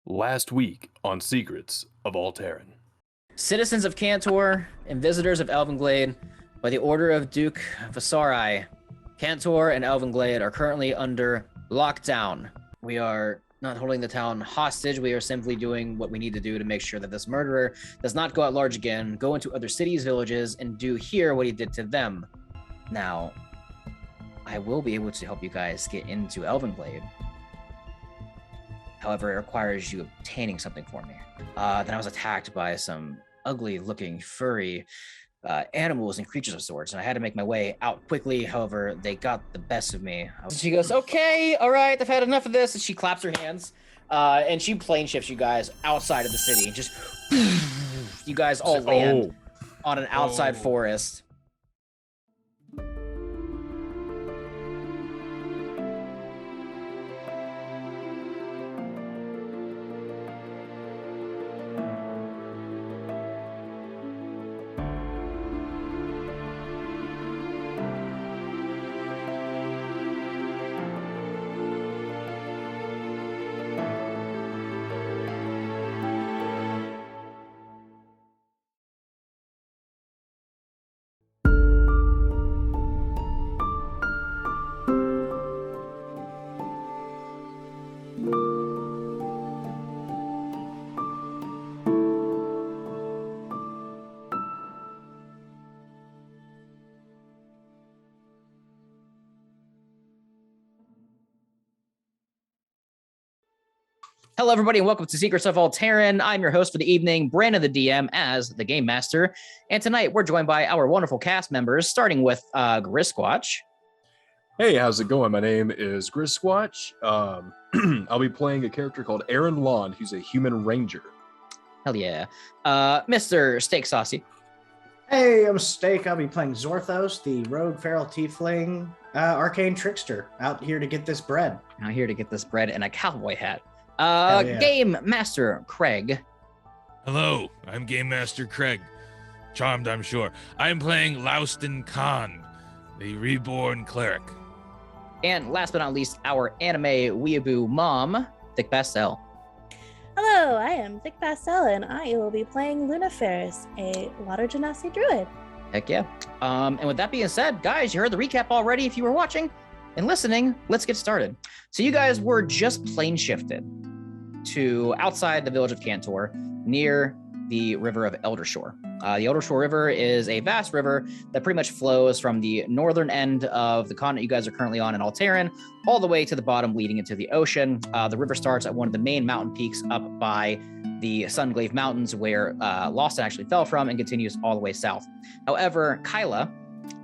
Last week on Secrets of Aal'Teron. Citizens of Cantor and visitors of Elvenglade, by the order of Duke Visarai, Cantor and Elvenglade are currently under lockdown. We are not holding the town hostage. We are simply doing what we need to do to make sure that this murderer does not go at large again, go into other cities, villages, and do here what he did to them. Now, I will be able to help you guys get into Elvenglade. However, it requires you obtaining something for me. Then I was attacked by some ugly-looking, furry animals and creatures of sorts, and I had to make my way out quickly. However, they got the best of me. She goes, "Okay, all right, I've had enough of this," and she claps her hands, and she plane shifts you guys outside of the city. Just, you guys all land on an outside forest. Hello, everybody, and welcome to Secrets of Aal'Teron. I'm your host for the evening, Brandon the DM, as the Game Master. And tonight, we're joined by our wonderful cast members, starting with Grisquatch. Hey, how's it going? My name is Grisquatch. I'll be playing a character called Aaron Lond, who's a human ranger. Hell yeah. Mr. Steak Saucy. Hey, I'm Steak. I'll be playing Zorthos, the rogue feral tiefling arcane trickster, out here to get this bread. Out here to get this bread and a cowboy hat. Yeah. Game Master Craig. Hello, I'm Game Master Craig. Charmed, I'm sure. I'm playing Louston Khan, the reborn cleric. And last but not least, our anime weeaboo mom, Thick Pastel. Hello, I am Thick Pastel, and I will be playing Luna Ferris, a water genasi druid. Heck yeah. And with that being said, guys, you heard the recap already. If you were watching and listening, let's get started. So you guys were just plane shifted to outside the village of Cantor, near the river of Eldershore. The Eldershore River is a vast river that pretty much flows from the northern end of the continent you guys are currently on in Aal'Teron, all the way to the bottom leading into the ocean. The river starts at one of the main mountain peaks up by the Sunglaive Mountains, where Lawson actually fell from, and continues all the way south. However, Kyla,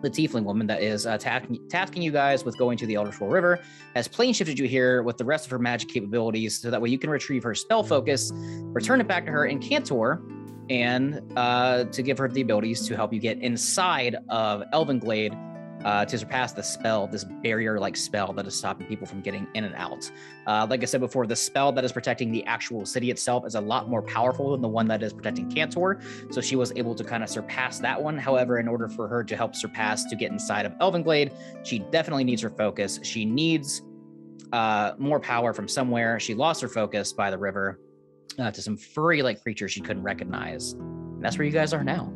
the tiefling woman that is tasking you guys with going to the Eldershore River, has plane shifted you here with the rest of her magic capabilities, so that way you can retrieve her spell focus, return it back to her in Cantor, and to give her the abilities to help you get inside of Elvenglade to surpass the spell, this barrier-like spell that is stopping people from getting in and out. Like I said before, the spell that is protecting the actual city itself is a lot more powerful than the one that is protecting Cantor, so she was able to kind of surpass that one. However, in order for her to help surpass to get inside of Elvenglade, she definitely needs her focus. She needs more power from somewhere. She lost her focus by the river to some furry-like creatures she couldn't recognize. And that's where you guys are now.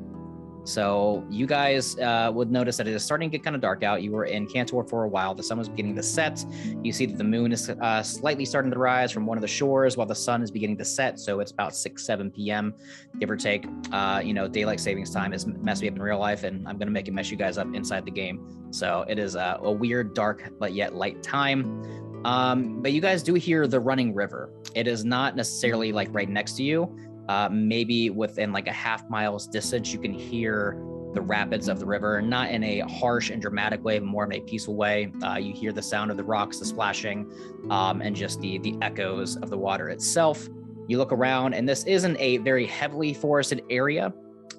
So you guys would notice that it is starting to get kind of dark out. You were in Cantor for a while. The sun was beginning to set. You see that the moon is slightly starting to rise from one of the shores while the sun is beginning to set. So it's about 6-7 p.m., give or take. Daylight savings time is messing me up in real life, and I'm going to make it mess you guys up inside the game. So it is a weird, dark, but yet light time. But you guys do hear the running river. It is not necessarily like right next to you. Maybe within like a half-mile's distance, you can hear the rapids of the river, not in a harsh and dramatic way, but more in a peaceful way. You hear the sound of the rocks, the splashing, and just the echoes of the water itself. You look around, and this isn't a very heavily forested area,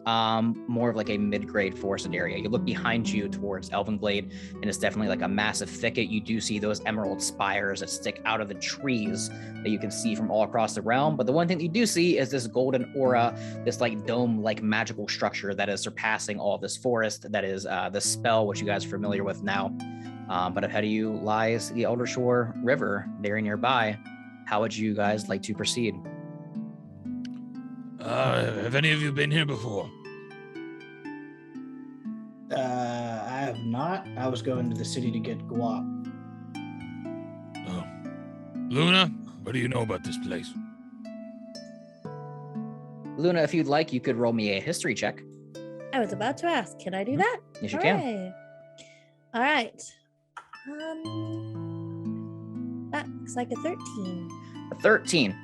more of like a mid-grade forested area. You look behind you towards Elvenglade, and it's definitely like a massive thicket. You do see those emerald spires that stick out of the trees that you can see from all across the realm. But the one thing that you do see is this golden aura, this like dome-like magical structure that is surpassing all this forest. That is the spell, which you guys are familiar with now. But ahead of you lies the Eldershore River, very nearby. How would you guys like to proceed? Have any of you been here before? I have not. I was going to the city to get guap. Oh. Luna, what do you know about this place? Luna, if you'd like, you could roll me a history check. I was about to ask, can I do that? Yes, you can. Hooray. All right. That looks like a 13. A 13.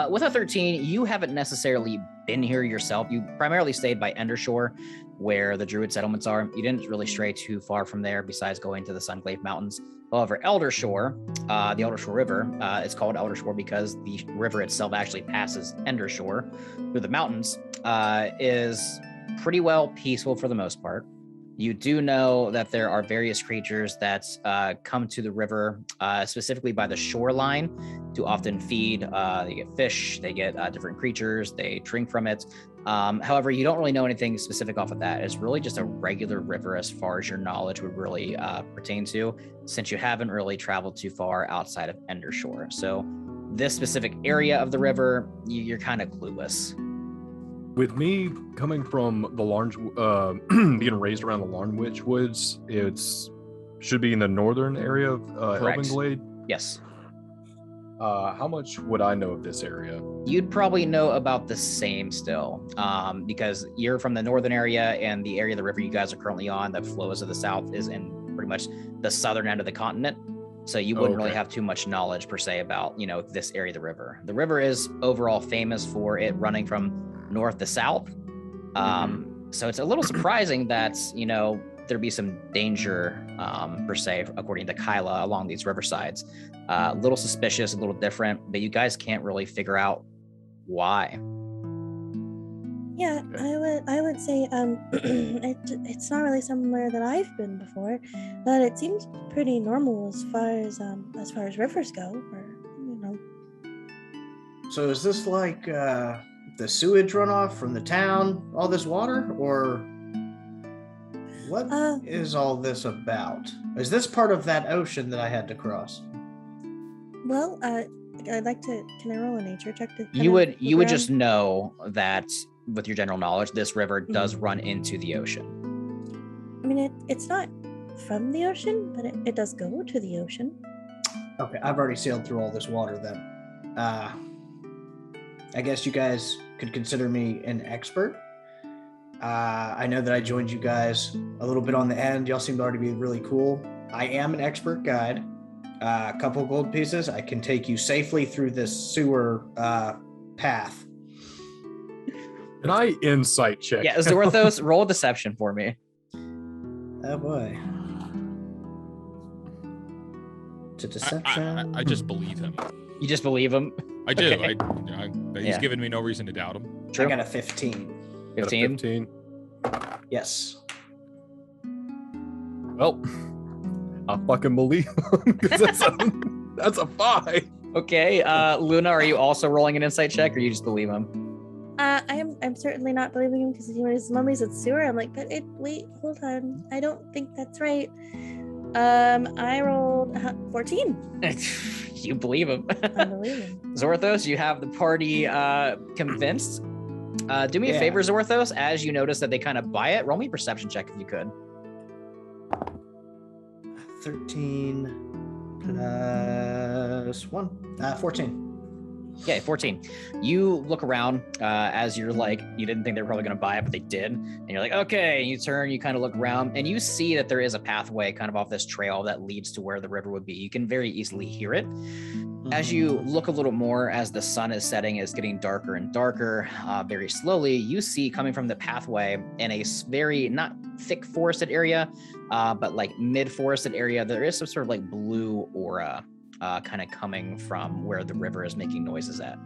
With a 13, you haven't necessarily been here yourself. You primarily stayed by Endershore, where the Druid settlements are. You didn't really stray too far from there besides going to the Sunglaive Mountains. However, Eldershore, the Eldershore River, is called Eldershore because the river itself actually passes Endershore through the mountains, is pretty well peaceful for the most part. You do know that there are various creatures that come to the river, specifically by the shoreline, to often feed. They get fish, they get different creatures, they drink from it. However, you don't really know anything specific off of that. It's really just a regular river as far as your knowledge would really pertain to, since you haven't really traveled too far outside of Endershore. So this specific area of the river, you're kind of clueless. With me coming from the Large, being raised around the Larnwich Woods, should be in the northern area of Elvenglade. Yes. How much would I know of this area? You'd probably know about the same still, because you're from the northern area, and the area of the river you guys are currently on that flows to the south is in pretty much the southern end of the continent. So you wouldn't really have too much knowledge per se about, this area of the river. The river is overall famous for it running from north to south. So it's a little surprising that, there'd be some danger, per se, according to Kyla, along these riversides. A little suspicious, a little different, but you guys can't really figure out why. Yeah, I would say it's not really somewhere that I've been before, but it seems pretty normal as far as rivers go, So is this like the sewage runoff from the town, all this water, or what is all this about? Is this part of that ocean that I had to cross? Well, I'd like to. Can I roll a nature check to? You would just know that with your general knowledge, this river does run into the ocean. I mean, it's not from the ocean, but it does go to the ocean. Okay, I've already sailed through all this water then. I guess you guys could consider me an expert. I know that I joined you guys a little bit on the end. Y'all seem to already be really cool. I am an expert guide. A couple gold pieces. I can take you safely through this sewer path. Can I insight check? Yeah, Zorthos, roll deception for me. Oh boy. It's a deception. I just believe him. You just believe him? I do. Okay. He's given me no reason to doubt him. True. I got a 15. 15? 15. Yes. Well, I fucking believe him, 'cause that's a 5. Okay, Luna, are you also rolling an insight check, or you just believe him? I'm certainly not believing him because his mummy said sewer. I'm like, wait, hold on. I don't think that's right. I rolled 14. You believe him. I believe him. Zorthos, you have the party convinced. Do me a favor, Zorthos, as you notice that they kind of buy it. Roll me a perception check if you could. 13 plus 1. 14. Okay, 14. You look around as you're like, you didn't think they were probably going to buy it, but they did. And you're like, okay, you turn, you kind of look around, and you see that there is a pathway kind of off this trail that leads to where the river would be. You can very easily hear it. As you look a little more, as the sun is setting, is getting darker and darker, very slowly, you see coming from the pathway in a very, not thick forested area, but like mid-forested area, there is some sort of like blue aura kind of coming from where the river is making noises at.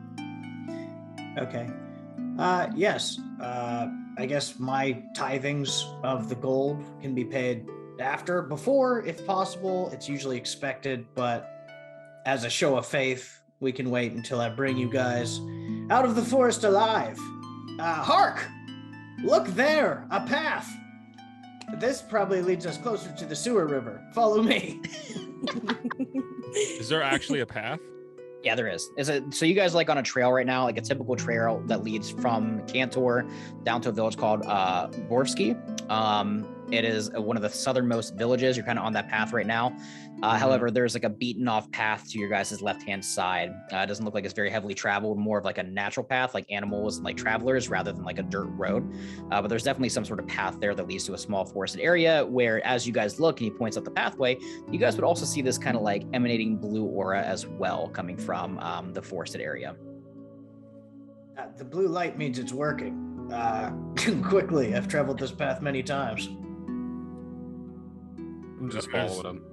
Okay. Yes. I guess my tithings of the gold can be paid after. Before, if possible, it's usually expected, but as a show of faith, we can wait until I bring you guys out of the forest alive. Hark! Look there, a path. This probably leads us closer to the sewer river. Follow me. Is there actually a path? Yeah, there is. So you guys like on a trail right now, like a typical trail that leads from Cantor down to a village called Borvsky. It is one of the southernmost villages. You're kind of on that path right now. However, there's like a beaten off path to your guys' left-hand side. It doesn't look like it's very heavily traveled, more of like a natural path, like animals and like travelers rather than like a dirt road. But there's definitely some sort of path there that leads to a small forested area where as you guys look and he points out the pathway, you guys would also see this kind of like emanating blue aura as well coming from the forested area. The blue light means it's working. Quickly, I've traveled this path many times. I'm just following him.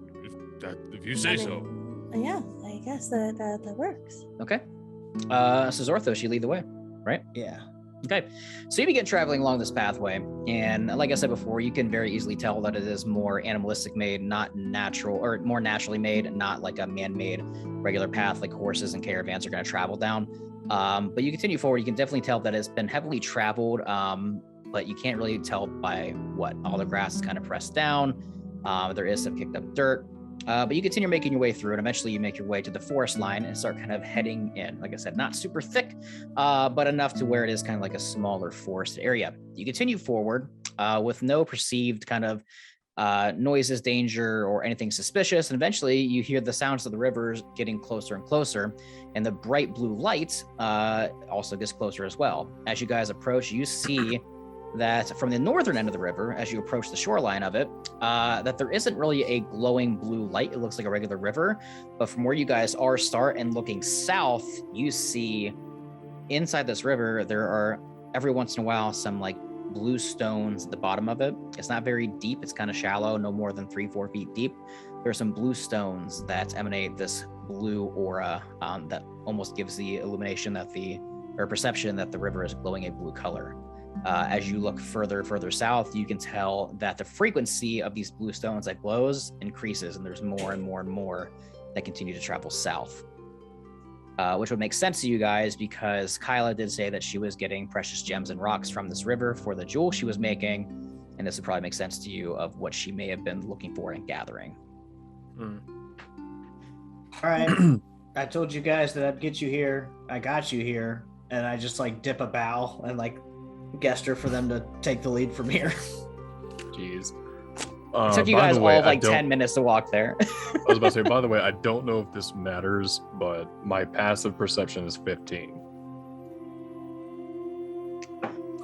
If you say so. Yeah, I guess that works. Okay. So Zorthos, you lead the way, right? Yeah. Okay. So you begin traveling along this pathway, and like I said before, you can very easily tell that it is more animalistic made, not natural, or more naturally made, not like a man-made regular path like horses and caravans are going to travel down. But you continue forward, you can definitely tell that it's been heavily traveled, but you can't really tell by what. All the grass is kind of pressed down. There is some kicked up dirt. But you continue making your way through, and eventually you make your way to the forest line and start kind of heading in. Like I said, not super thick, but enough to where it is kind of like a smaller forest area. You continue forward with no perceived kind of noises, danger, or anything suspicious. And eventually you hear the sounds of the rivers getting closer and closer, and the bright blue light also gets closer as well. As you guys approach, you see that from the northern end of the river, as you approach the shoreline of it, that there isn't really a glowing blue light. It looks like a regular river, but from where you guys start and looking south, you see inside this river, there are every once in a while some like blue stones at the bottom of it. It's not very deep. It's kind of shallow, no more than 3-4 feet deep. There are some blue stones that emanate this blue aura that almost gives the illumination that perception that the river is glowing a blue color. As you look further south, you can tell that the frequency of these blue stones that glows increases, and there's more and more and more that continue to travel south. Which would make sense to you guys because Kyla did say that she was getting precious gems and rocks from this river for the jewel she was making, and this would probably make sense to you of what she may have been looking for and gathering. All right. I told you guys that I'd get you here. I got you here, and I just like dip a bow and like gesture for them to take the lead from here. Jeez. It took you guys all like 10 minutes to walk there. I was about to say, by the way, I don't know if this matters, but my passive perception is 15.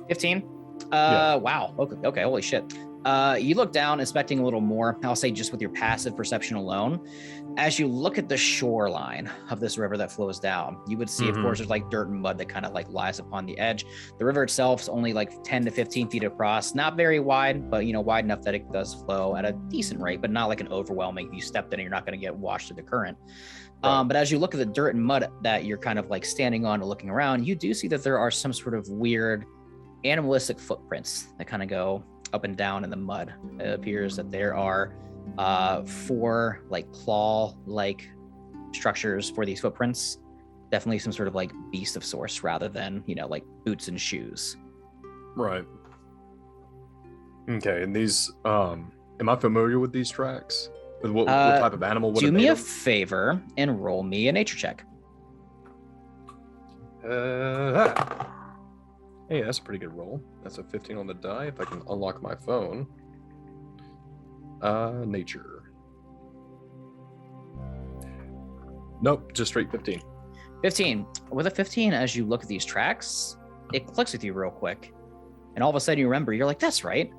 15? Yeah. Wow. Okay, holy shit. You look down, inspecting a little more, I'll say just with your passive perception alone. As you look at the shoreline of this river that flows down, you would see, of course, there's like dirt and mud that kind of like lies upon the edge. The river itself is only like 10 to 15 feet across, not very wide, but wide enough that it does flow at a decent rate, but not like an overwhelming. If you stepped in, you're not going to get washed through the current. Right. But as you look at the dirt and mud that you're kind of like standing on and looking around, you do see that there are some sort of weird animalistic footprints that kind of go up and down in the mud. It appears that there are 4 like claw-like structures for these footprints. Definitely some sort of like beast of sorts rather than, like boots and shoes. Right. Okay, and these, am I familiar with these tracks? With what type of animal would do it me be? a favor and roll me a nature check. Hey, that's a pretty good roll. That's a 15 on the die. If I can unlock my phone. Nature. Nope, just straight 15. 15. With a 15, as you look at these tracks, it clicks with you real quick. And all of a sudden you remember, you're like, that's right.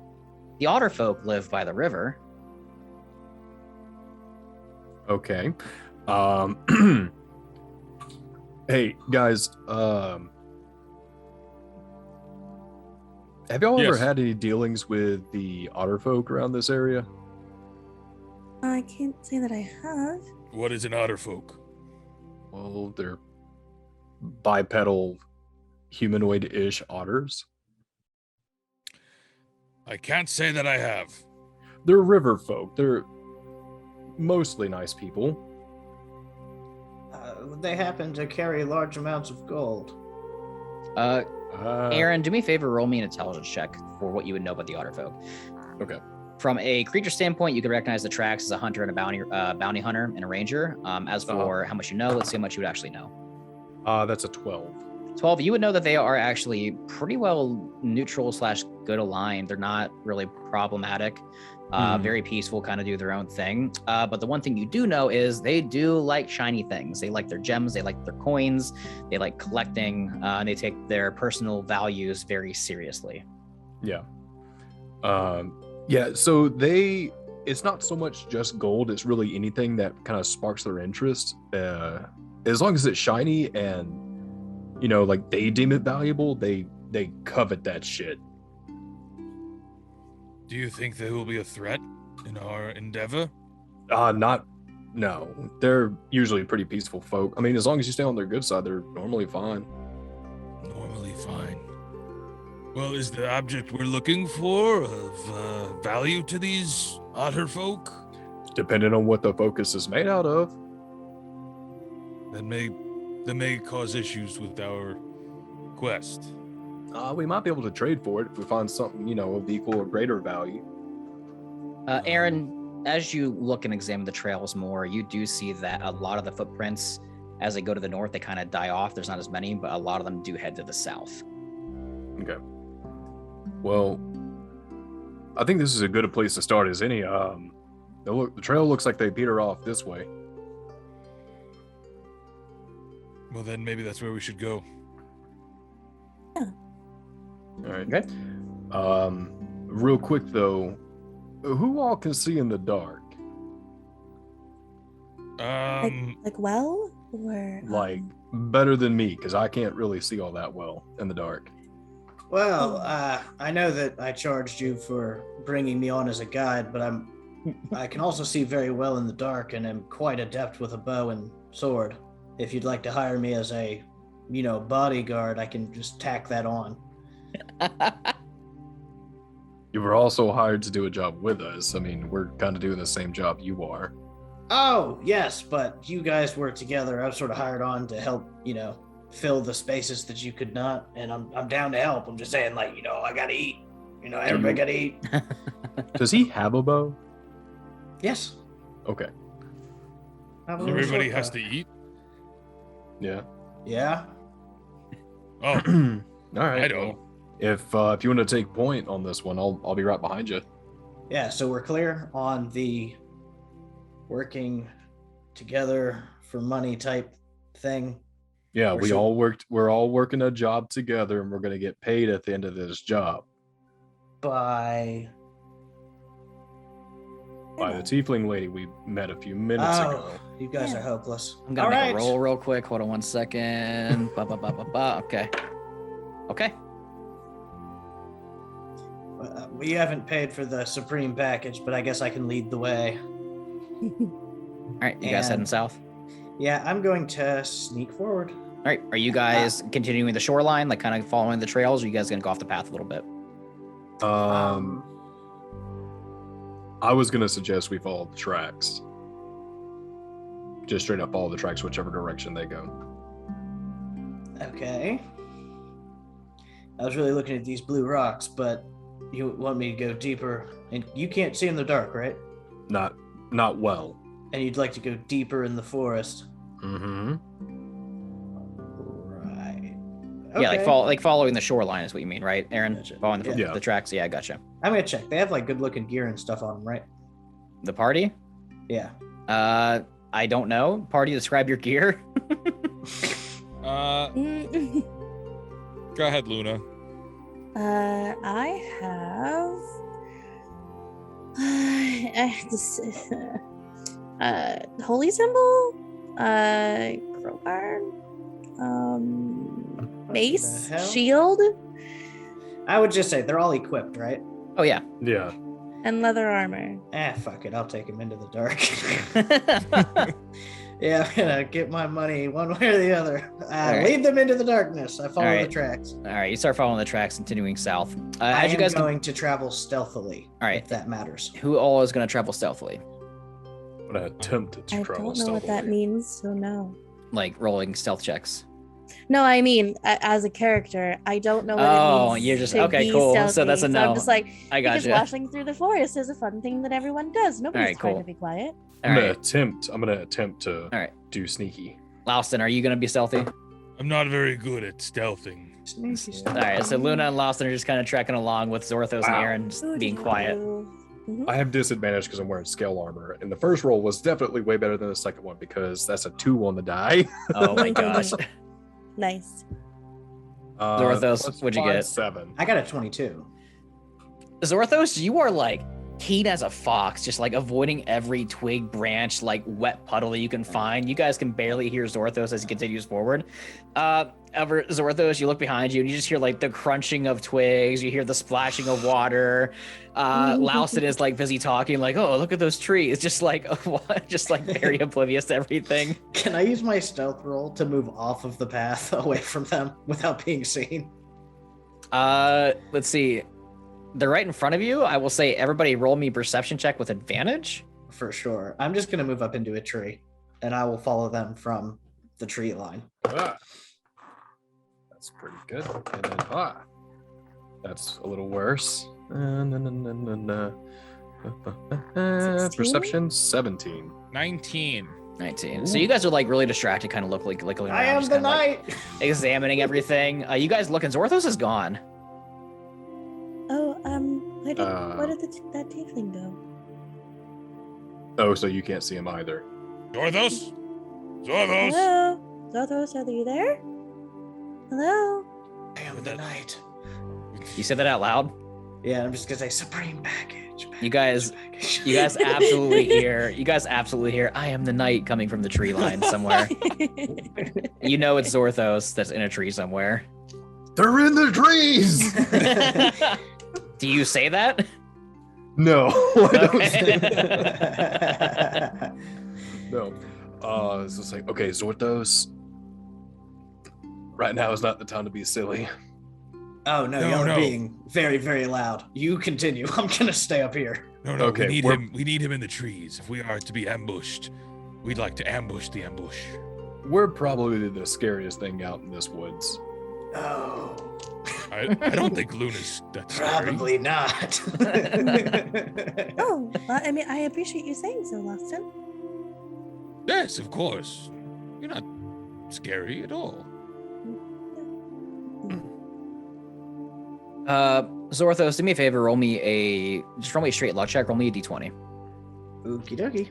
The Otterfolk live by the river. Okay. Hey, guys, have y'all ever had any dealings with the Otterfolk around this area? I can't say that I have. What is an Otterfolk? Well, they're bipedal, humanoid-ish otters. I can't say that I have. They're river folk. They're mostly nice people. They happen to carry large amounts of gold. Aaron, do me a favor, roll me an intelligence check for what you would know about the Otterfolk. Okay. From a creature standpoint, you can recognize the tracks as a hunter and a bounty hunter and a ranger. As for how much you know, let's see how much you would actually know. That's a 12. 12, you would know that they are actually pretty well neutral / good aligned. They're not really problematic. Very peaceful, kind of do their own thing. But the one thing you do know is they do like shiny things. They like their gems, they like their coins, they like collecting, and they take their personal values very seriously. Yeah. Yeah, so it's not so much just gold, it's really anything that kind of sparks their interest. As long as it's shiny and, like they deem it valuable, they covet that shit. Do you think they will be a threat in our endeavor? No. They're usually pretty peaceful folk. I mean, as long as you stay on their good side, they're normally fine. Normally fine. Well, is the object we're looking for of value to these Otterfolk? Depending on what the focus is made out of. That may cause issues with our quest. We might be able to trade for it if we find something, of equal or greater value. Aaron, as you look and examine the trails more, you do see that a lot of the footprints, as they go to the north, they kind of die off. There's not as many, but a lot of them do head to the south. Okay. Well, I think this is as good a place to start as any. The trail looks like they peter off this way. Well, then maybe that's where we should go. All right. Okay. Real quick though, who all can see in the dark? Like well, or Like better than me, because I can't really see all that well in the dark. Well, I know that I charged you for bringing me on as a guide, but I can also see very well in the dark and am quite adept with a bow and sword. If you'd like to hire me as a, bodyguard, I can just tack that on. You were also hired to do a job with us. I mean, we're kind of doing the same job you are. Oh, yes, but you guys were together. I was sort of hired on to help, fill the spaces that you could not, and I'm down to help. I'm just saying, I gotta eat. Everybody gotta eat. Does he have a bow? Yes. Okay. Everybody has to eat? Yeah. Yeah. Oh, All right. I don't. If you want to take point on this one, I'll be right behind you. Yeah, so we're clear on the working together for money type thing. Yeah, Or should- we're all working a job together, and we're gonna get paid at the end of this job By by the tiefling lady we met a few minutes ago. you guys are hopeless. I'm gonna All make right. a roll real quick. Hold on 1 second. Okay. Okay. We haven't paid for the supreme package, but I guess I can lead the way. All right. You guys heading And- south? Yeah, I'm going to sneak forward. All right. Are you guys continuing the shoreline, like kind of following the trails? Or are you guys gonna go off the path a little bit? I was gonna suggest we follow the tracks. Just straight up follow the tracks, whichever direction they go. Okay. I was really looking at these blue rocks, but you want me to go deeper, and you can't see in the dark, right? Not well. And you'd like to go deeper in the forest. Mm-hmm. Right. Yeah, Okay. like following the shoreline is what you mean, right, Aaron? Gotcha. Following the, Yeah. the tracks. Yeah, gotcha. I'm gonna check. They have like good looking gear and stuff on them, right? The party? Yeah. I don't know. Party, describe your gear. Mm, Go ahead, Luna. I have this holy symbol, crowbar, mace, the hell? shield, I would just say they're all equipped, right? Oh yeah. Yeah. and leather armor. Fuck it. I'll take him into the dark. Yeah, I'm gonna get my money one way or the other. right. Lead them into the darkness. I follow All the right. tracks. All right, you start following the tracks, continuing south. I As you am guys going to travel stealthily. All right. If that matters. who all is going to travel stealthily? I'm gonna attempt to I travel don't know what that stealthily. means, so no. Like rolling stealth checks. No, I mean, as a character, I don't know what it means you're just to okay. be Cool. stealthy. So that's a no. I'm just like, I got because you. washing through the forest is a fun thing that everyone does. Nobody's right, trying cool. to be quiet. All I'm right, gonna attempt to all right. do sneaky. Louston, are you gonna be stealthy? I'm not very good at stealthing. All right. So Luna and Louston are just kind of trekking along with Zorthos and Wow. Aaron just being quiet. I have disadvantage because I'm wearing scale armor, and the first roll was definitely way better than the second one because that's a 2 on the die. Oh my gosh. Nice. Zorthos, plus what'd you 5, get? 7. I got a 22. Zorthos, you are like keen as a fox, just like avoiding every twig, branch, like wet puddle that you can find. You guys can barely hear Zorthos as he continues forward. Over Zorthos, you look behind you and you just hear like the crunching of twigs. You hear the splashing of water. Louston is like busy talking, like, "Oh, look at those trees!" Just like, just like very oblivious to everything. Can I use my stealth roll to move off of the path away from them without being seen? Let's see. They're right in front of you. I will say, everybody, roll me perception check with advantage. For sure. I'm just gonna move up into a tree, and I will follow them from the tree line. That's pretty good. And then that's a little worse. 16? Perception 17. 19. 19. So you guys are like really distracted, kind of look like looking around, I am just the kinda, like, knight. examining everything. You guys looking. Zorthos is gone. Oh, where did that tiefling go? Oh, so you can't see him either. Zorthos? Zorthos? Hello? Zorthos, are you there? Hello? I am the knight. You said that out loud. Yeah, I'm just gonna say supreme package. You guys absolutely hear. You guys absolutely hear. I am the knight coming from the tree line somewhere. You know it's Zorthos that's in a tree somewhere. They're in the trees. Do you say that? No, I don't Okay. say that. No. It's just like, okay, Zorthos. Right now is not the time to be silly. Oh no, No, y'all no. are being very, very loud. You continue. I'm gonna stay up here. No, Okay, we need we're- him. We need him in the trees. If we are to be ambushed, we'd like to ambush the ambush. We're probably the scariest thing out in this woods. Oh, I don't think Luna's that scary. probably not. Oh, well, I mean, I appreciate you saying so, Louston. Yes, of course. You're not scary at all. Zorthos, do me a favor. Roll me a straight luck check. Roll me a d20. Okie dokie.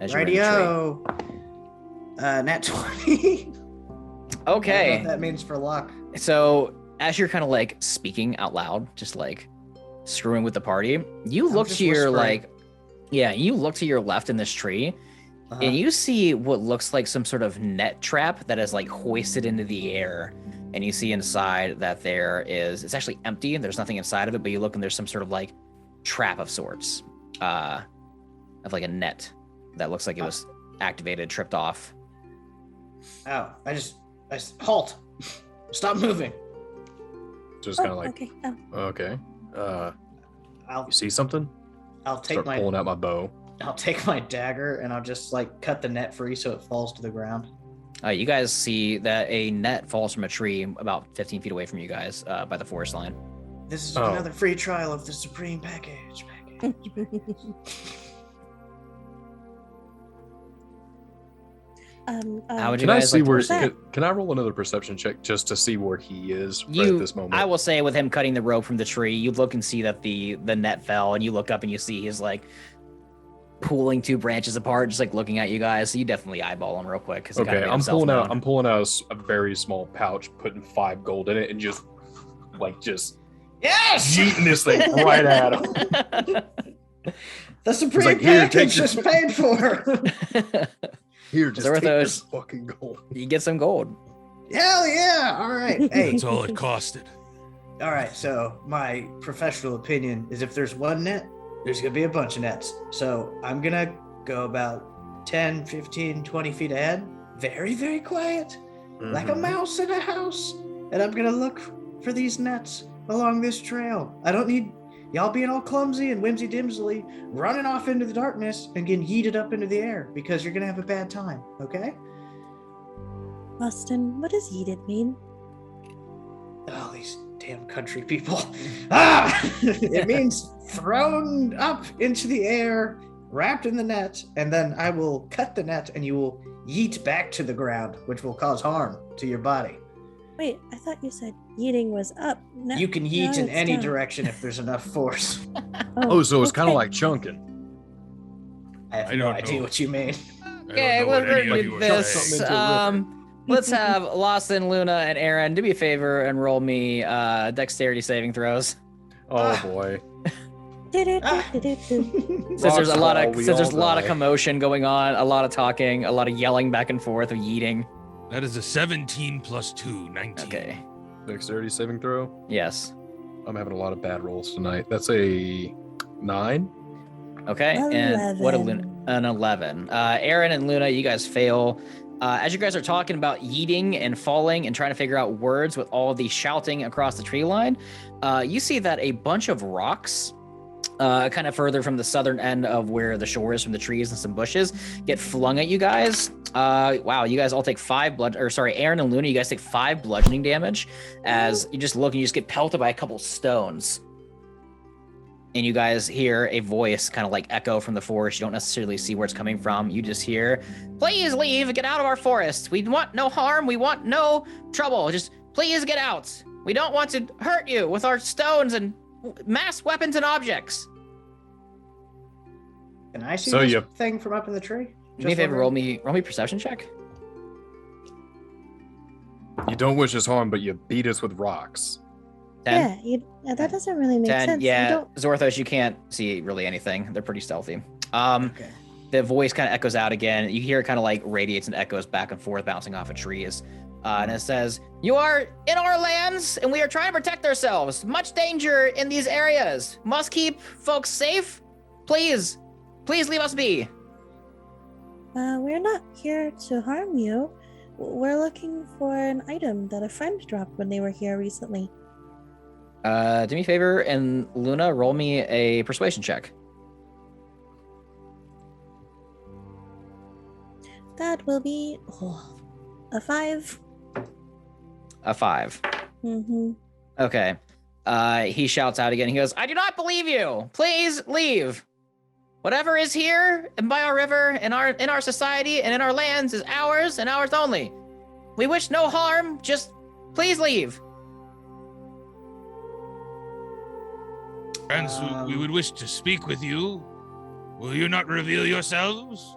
As you're in the tree. Radio. Nat 20. I don't know Okay. what that means for luck. So as you're kind of like speaking out loud, just like screwing with the party, you I'm look just to your whispering. you look to your left in this tree, Uh-huh. and you see what looks like some sort of net trap that is like hoisted into the air. And you see inside that it's actually empty and there's nothing inside of it, but you look and there's some sort of like trap of sorts, of like a net that looks like it was activated, tripped off. Oh, halt. Stop moving. Just kind of like, Okay. Oh, okay. I'll You see something? take Start pulling my out my bow. I'll take my dagger and I'll just like cut the net free so it falls to the ground. You guys see that a net falls from a tree about 15 feet away from you guys, by the forest line. This is Oh. another free trial of the supreme package. How would you Can I guys see like to where? proceed? Can I roll another perception check just to see where he is right You, at this moment? I will say, with him cutting the rope from the tree, you look and see that the net fell, and you look up and you see he's like pulling two branches apart, just like looking at you guys. So you definitely eyeball him real quick. 'Cause he kinda Okay, made I'm himself pulling out. known. I'm pulling out a very small pouch, putting 5 gold in it, and just Yes! yeeting this thing right at him. The supreme like, "Here, package take your-" is paid for. Here, just take Zorthos. this fucking gold. You get some gold. Hell yeah! All right. Hey, That's all it costed. all right. So my professional opinion is if there's one net, there's gonna be a bunch of nets. So I'm gonna go about 10, 15, 20 feet ahead, very, very quiet, like a Mhm. mouse in a house, and I'm gonna look for these nets along this trail. I don't need y'all being all clumsy and whimsy dimsily running off into the darkness and getting yeeted up into the air because you're gonna have a bad time. Okay? Austin, what does yeeted mean? Oh, these damn country people. Ah! It means thrown up into the air, wrapped in the net, and then I will cut the net and you will yeet back to the ground, which will cause harm to your body. Wait, I thought you said yeeting was up. No, You can now yeet in it's any down. direction if there's enough force. Oh, so it's kind of okay. like chunking. I have I no don't idea know. what you mean. Okay, I don't know what we're any gonna of do you are this. saying. Something into a river. Let's have Lawson, Luna, and Aaron do me a favor and roll me dexterity saving throws. Oh boy. Do-do-do-do-do-do. Since there's a lot fall, of we since there's a all lot of die. commotion going on, a lot of talking, a lot of yelling back and forth of yeeting. That is a 17 plus 2, 19. Okay. Dexterity saving throw. Yes. I'm having a lot of bad rolls tonight. That's a 9. Okay. And what a Luna, an 11. Aaron and Luna, you guys fail. As you guys are talking about yeeting and falling and trying to figure out words with all the shouting across the tree line, you see that a bunch of rocks, kind of further from the southern end of where the shore is from the trees and some bushes, get flung at you guys. Wow, you guys all take 5 Aaron and Luna, you guys take 5 bludgeoning damage as you just look and you just get pelted by a couple stones. And you guys hear a voice kind of like echo from the forest. You don't necessarily see where it's coming from. You just hear, please leave, get out of our forest. We want no harm. We want no trouble. Just please get out. We don't want to hurt you with our stones and mass weapons and objects. Can I see So this you- thing from up in the tree? Do me a Just favor, wondering. roll me perception check. You don't wish us harm, but you beat us with rocks. 10. Yeah, that doesn't really make 10, sense. yeah. You don't... Zorthos, you can't see really anything. They're pretty stealthy. Okay. The voice kind of echoes out again. You hear it kind of like radiates and echoes back and forth, bouncing off of trees. And it says, you are in our lands, and we are trying to protect ourselves. Much danger in these areas. Must keep folks safe. Please leave us be. We're not here to harm you. We're looking for an item that a friend dropped when they were here recently. Do me a favor, and Luna, roll me a persuasion check. That will be a 5. A 5. Mm-hmm. Okay. He shouts out again. He goes, I do not believe you. Please leave. Whatever is here and by our river, in our society and in our lands is ours and ours only. We wish no harm. Just please leave. Friends, we would wish to speak with you. Will you not reveal yourselves?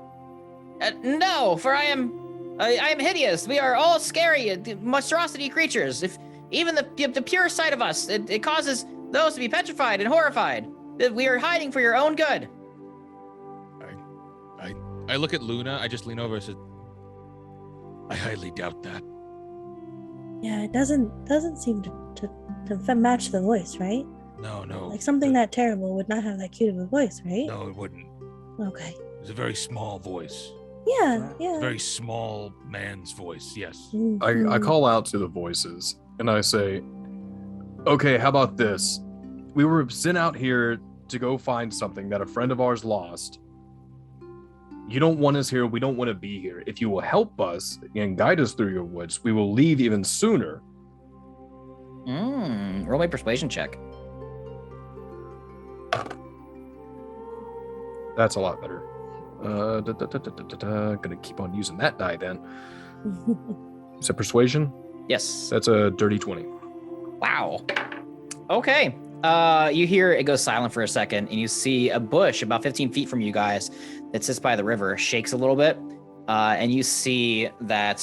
No, for I am hideous. We are all scary, monstrosity creatures. If even the pure sight of us, it causes those to be petrified and horrified. That we are hiding for your own good. I look at Luna. I just lean over and said, I highly doubt that. Yeah, it doesn't seem to match the voice, right? No. Like something that terrible would not have that cute of a voice, right? No, it wouldn't. Okay. It's a very small voice. Yeah. A very small man's voice, yes. I Mhm. call out to the voices and I say, okay, how about this? We were sent out here to go find something that a friend of ours lost. You don't want us here. We don't want to be here. If you will help us and guide us through your woods, we will leave even sooner. Roll me a persuasion check. That's a lot better. Gonna keep on using that die then. Is it persuasion? Yes. That's a dirty 20. Wow. Okay. You hear it goes silent for a second, and you see a bush about 15 feet from you guys that sits by the river, shakes a little bit, and you see that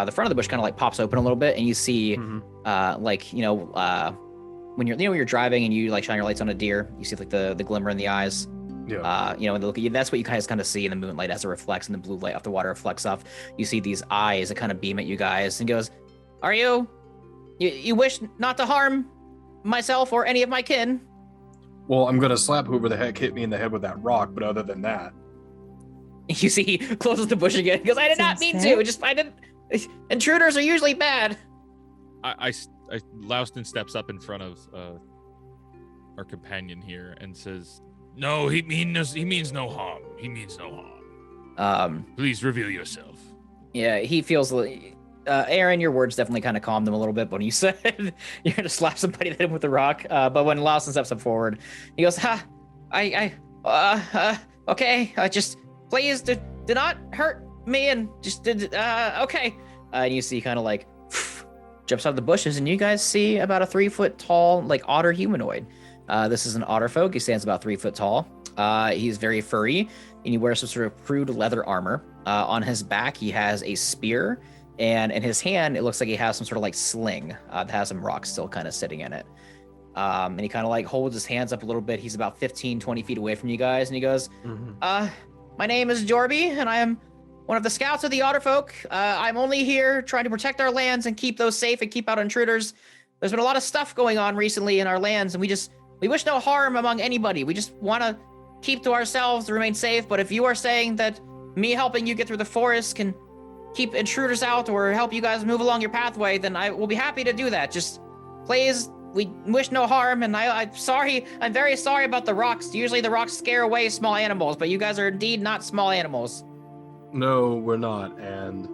the front of the bush kind of like pops open a little bit, and you see like when you're driving and you like shine your lights on a deer, you see like the glimmer in the eyes. Yeah. And they look at you. That's what you guys kind of see in the moonlight as it reflects, and the blue light off the water reflects off. You see these eyes that kind of beam at you guys, and goes, "Are you wish not to harm myself or any of my kin?" Well, I'm gonna slap whoever the heck hit me in the head with that rock, but other than that, You see, he closes the bush again. He goes, "I did not Seems mean fair. to. Just I didn't. Intruders are usually bad." Laustin steps up in front of our companion here and says, "No, he means no harm. He means no harm. Please reveal yourself." Yeah, he feels like Aaron, your words definitely kind of calmed them a little bit when you said you're gonna slap somebody that hit him with a rock. But when Lawson steps up forward, he goes, "Ha, okay. Just please do not hurt me, and just okay." And you see, kind of like jumps out of the bushes, and you guys see about a 3-foot tall, like otter humanoid. This is an Otterfolk. He stands about 3 foot tall. He's very furry, and he wears some sort of crude leather armor. On his back, he has a spear. And in his hand, it looks like he has some sort of like sling that has some rocks still kind of sitting in it. And he kind of like holds his hands up a little bit. He's about 15, 20 feet away from you guys. And he goes, my name is Jorbi, and I am one of the scouts of the Otterfolk. I'm only here trying to protect our lands and keep those safe and keep out intruders. There's been a lot of stuff going on recently in our lands, and we wish no harm among anybody. We just want to keep to ourselves to remain safe. But if you are saying that me helping you get through the forest can keep intruders out or help you guys move along your pathway, then I will be happy to do that. Just please, we wish no harm, and I'm sorry. I'm very sorry about the rocks. Usually the rocks scare away small animals, but you guys are indeed not small animals. No, we're not, and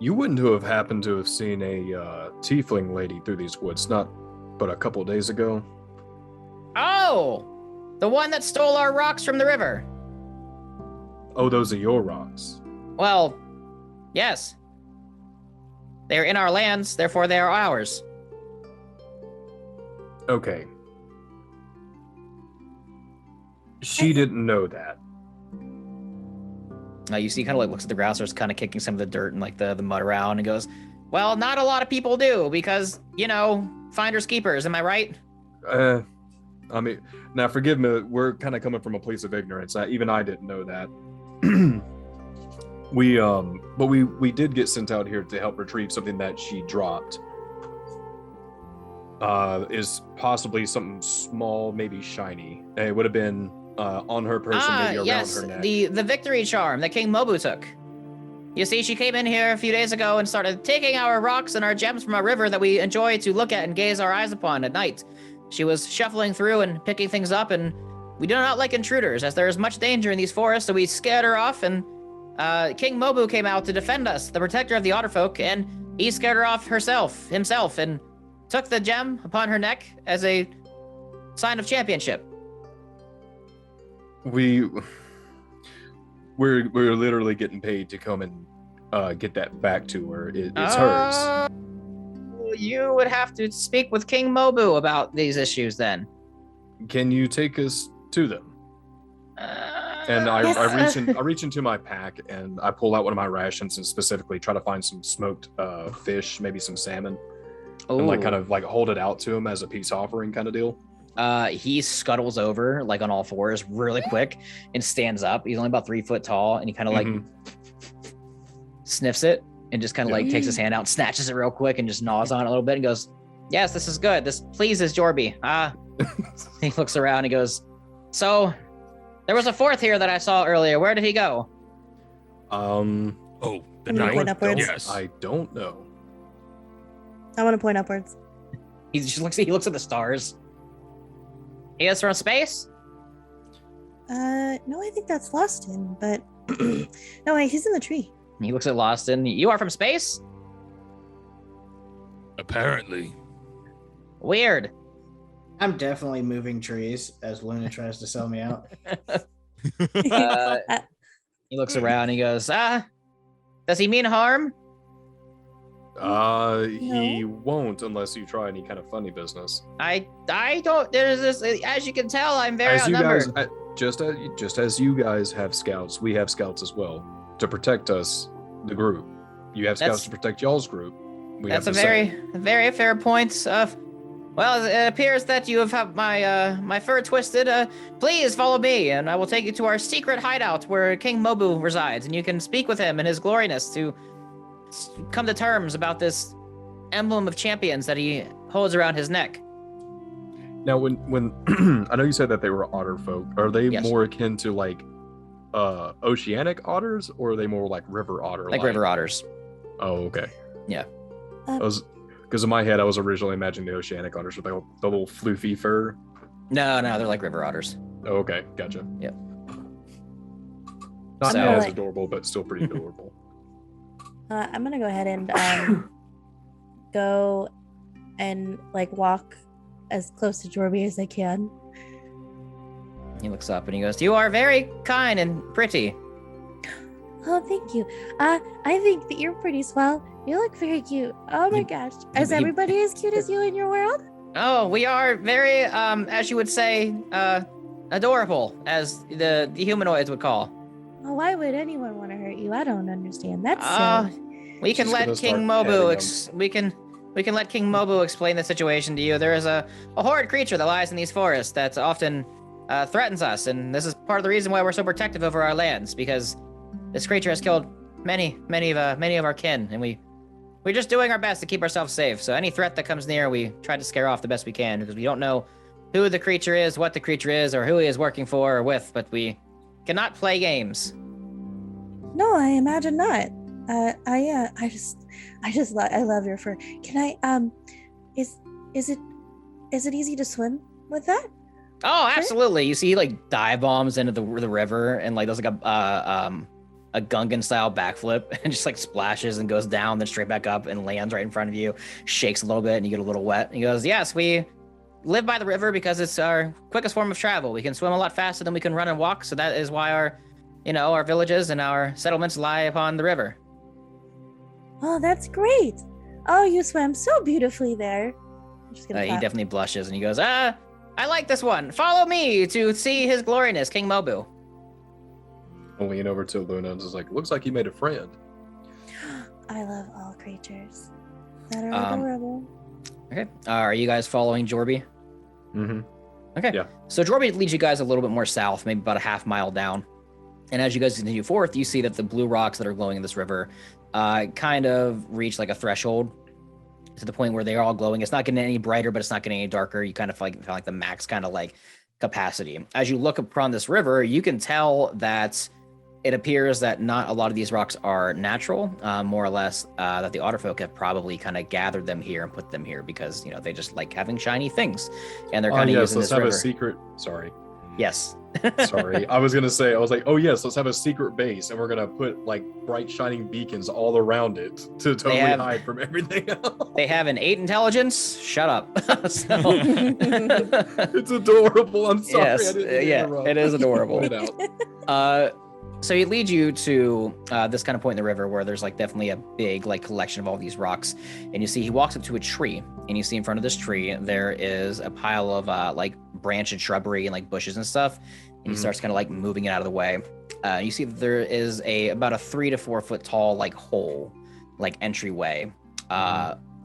you wouldn't have happened to have seen a tiefling lady through these woods, not but a couple days ago. Oh, the one that stole our rocks from the river. Oh, those are your rocks. Well, yes. They're in our lands, therefore they are ours. Okay. She didn't know that. You see, kind of like looks at the ground, starts kind of kicking some of the dirt and like the mud around, and goes, "Well, not a lot of people do because finders keepers. Am I right?" I mean, now forgive me. We're kind of coming from a place of ignorance. Even I didn't know that. But we did get sent out here to help retrieve something that she dropped. Is possibly something small, maybe shiny. It would have been on her person, maybe around her neck. The victory charm that King Mobu took. You see, she came in here a few days ago and started taking our rocks and our gems from our river that we enjoy to look at and gaze our eyes upon at night. She was shuffling through and picking things up, and we do not like intruders, as there is much danger in these forests, so we scared her off, and King Mobu came out to defend us, the protector of the Otterfolk, and he scared her off himself, and took the gem upon her neck as a sign of championship. We're literally getting paid to come and get that back to her. It's hers. You would have to speak with King Mobu about these issues then. Can you take us to them? And I reach into my pack and I pull out one of my rations and specifically try to find some smoked fish, maybe some salmon, and like kind of like hold it out to him as a peace offering kind of deal. He scuttles over like on all fours really quick and stands up. He's only about 3 foot tall, and he kind of like sniffs it and just kind of like takes his hand out, snatches it real quick, and just gnaws on it a little bit and goes, "Yes, this is good. This pleases Jorbi." He looks around and he goes, "So there was a fourth here that I saw earlier. Where did he go?" The I'm gonna knight. point upwards. Yes. I don't know. I want to point upwards. He looks at the stars. He is from space? No, I think that's Loston, but no, wait, he's in the tree. He looks at Loston. You are from space? Apparently. Weird. I'm definitely moving trees as Luna tries to sell me out. He looks around and he goes, does he mean harm? He won't unless you try any kind of funny business. I don't, there's this, as you can tell, I'm very As you outnumbered. guys, just as you guys have scouts, we have scouts as well to protect us, the group. You have scouts to protect y'all's group. That's a very fair point. Well, it appears that you have had my fur twisted. Please follow me, and I will take you to our secret hideout where King Mobu resides, and you can speak with him in his gloriness to come to terms about this emblem of champions that he holds around his neck. Now, when I know you said that they were otter folk, are they more akin to like oceanic otters, or are they more like river otter? Like river otters. Oh, okay. Yeah. Because in my head, I was originally imagining the oceanic otters with the little floofy fur. No, they're like river otters. Oh, okay, gotcha. Yep. Not So- as adorable, but still pretty adorable. I'm gonna go ahead and go and like walk as close to Jorbi as I can. He looks up and he goes, "You are very kind and pretty." Oh, thank you. I think that you're pretty swell. You look very cute. Oh my gosh. Is everybody as cute as you in your world? Oh, we are very, as you would say, adorable, as the humanoids would call. Oh, why would anyone want to hurt you? I don't understand. That's silly. We can She's let gonna King start Mobu. petting We can let King Mobu explain the situation to you. There is a horrid creature that lies in these forests that often threatens us, and this is part of the reason why we're so protective over our lands, because this creature has killed many of our kin, and we're just doing our best to keep ourselves safe. So any threat that comes near, we try to scare off the best we can, because we don't know who the creature is, what the creature is, or who he is working for or with, but we cannot play games. No, I imagine not. I love your fur. Can I, is it easy to swim with that? Oh, absolutely. You see, he, like, dive bombs into the river and, like, does, like, a Gungan style backflip and just, like, splashes and goes down, then straight back up and lands right in front of you, shakes a little bit, and you get a little wet. He goes, "Yes, we live by the river because it's our quickest form of travel. We can swim a lot faster than we can run and walk, so that is why our villages and our settlements lie upon the river." Oh, that's great. Oh, you swam so beautifully there. I'm just gonna He clap. definitely blushes and he goes, "I like this one. Follow me to see his gloriness, King Mobu." I'll lean over to Luna and is like, "Looks like you made a friend." I love all creatures that are Um, adorable. Okay. Are you guys following Jorbi? Mm-hmm. Okay. Yeah. So Jorbi leads you guys a little bit more south, maybe about a half mile down. And as you guys continue forth, you see that the blue rocks that are glowing in this river kind of reach like a threshold to the point where they are all glowing. It's not getting any brighter, but it's not getting any darker. You kind of feel like the max kind of like capacity. As you look upon this river, you can tell that it appears that not a lot of these rocks are natural, more or less that the Otterfolk have probably kind of gathered them here and put them here because, they just like having shiny things. And they're kind of using let's this have river. a secret. Sorry. Yes. Sorry. I was like, oh yes, let's have a secret base, and we're gonna put like bright shining beacons all around it to totally hide from everything else. They have an 8 intelligence. Shut up. So, It's adorable. I'm sorry. yes, I didn't interrupt. it is adorable. Point it out. So he leads you to this kind of point in the river where there's like definitely a big like collection of all these rocks, and you see he walks up to a tree, and you see in front of this tree there is a pile of like branch and shrubbery and like bushes and stuff, and he starts kind of like moving it out of the way. You see that there is about a 3 to 4 foot tall like hole, like entryway,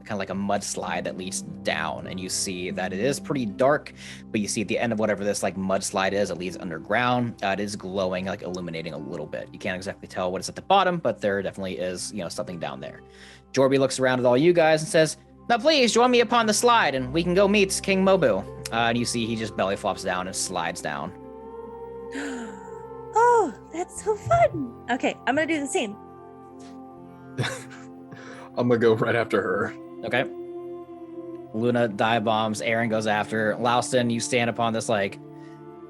kind of like a mudslide that leads down, and you see that it is pretty dark, but you see at the end of whatever this like mudslide is, it leads underground. It is glowing, like illuminating a little bit. You can't exactly tell what is at the bottom, but there definitely is, something down there. Jorbi looks around at all you guys and says, "Now please join me upon the slide and we can go meet King Mobu." And you see he just belly flops down and slides down. Oh, that's so fun. Okay, I'm gonna do the same. I'm gonna go right after her. Okay. Luna dive bombs. Aaron goes after. Louston, you stand upon this like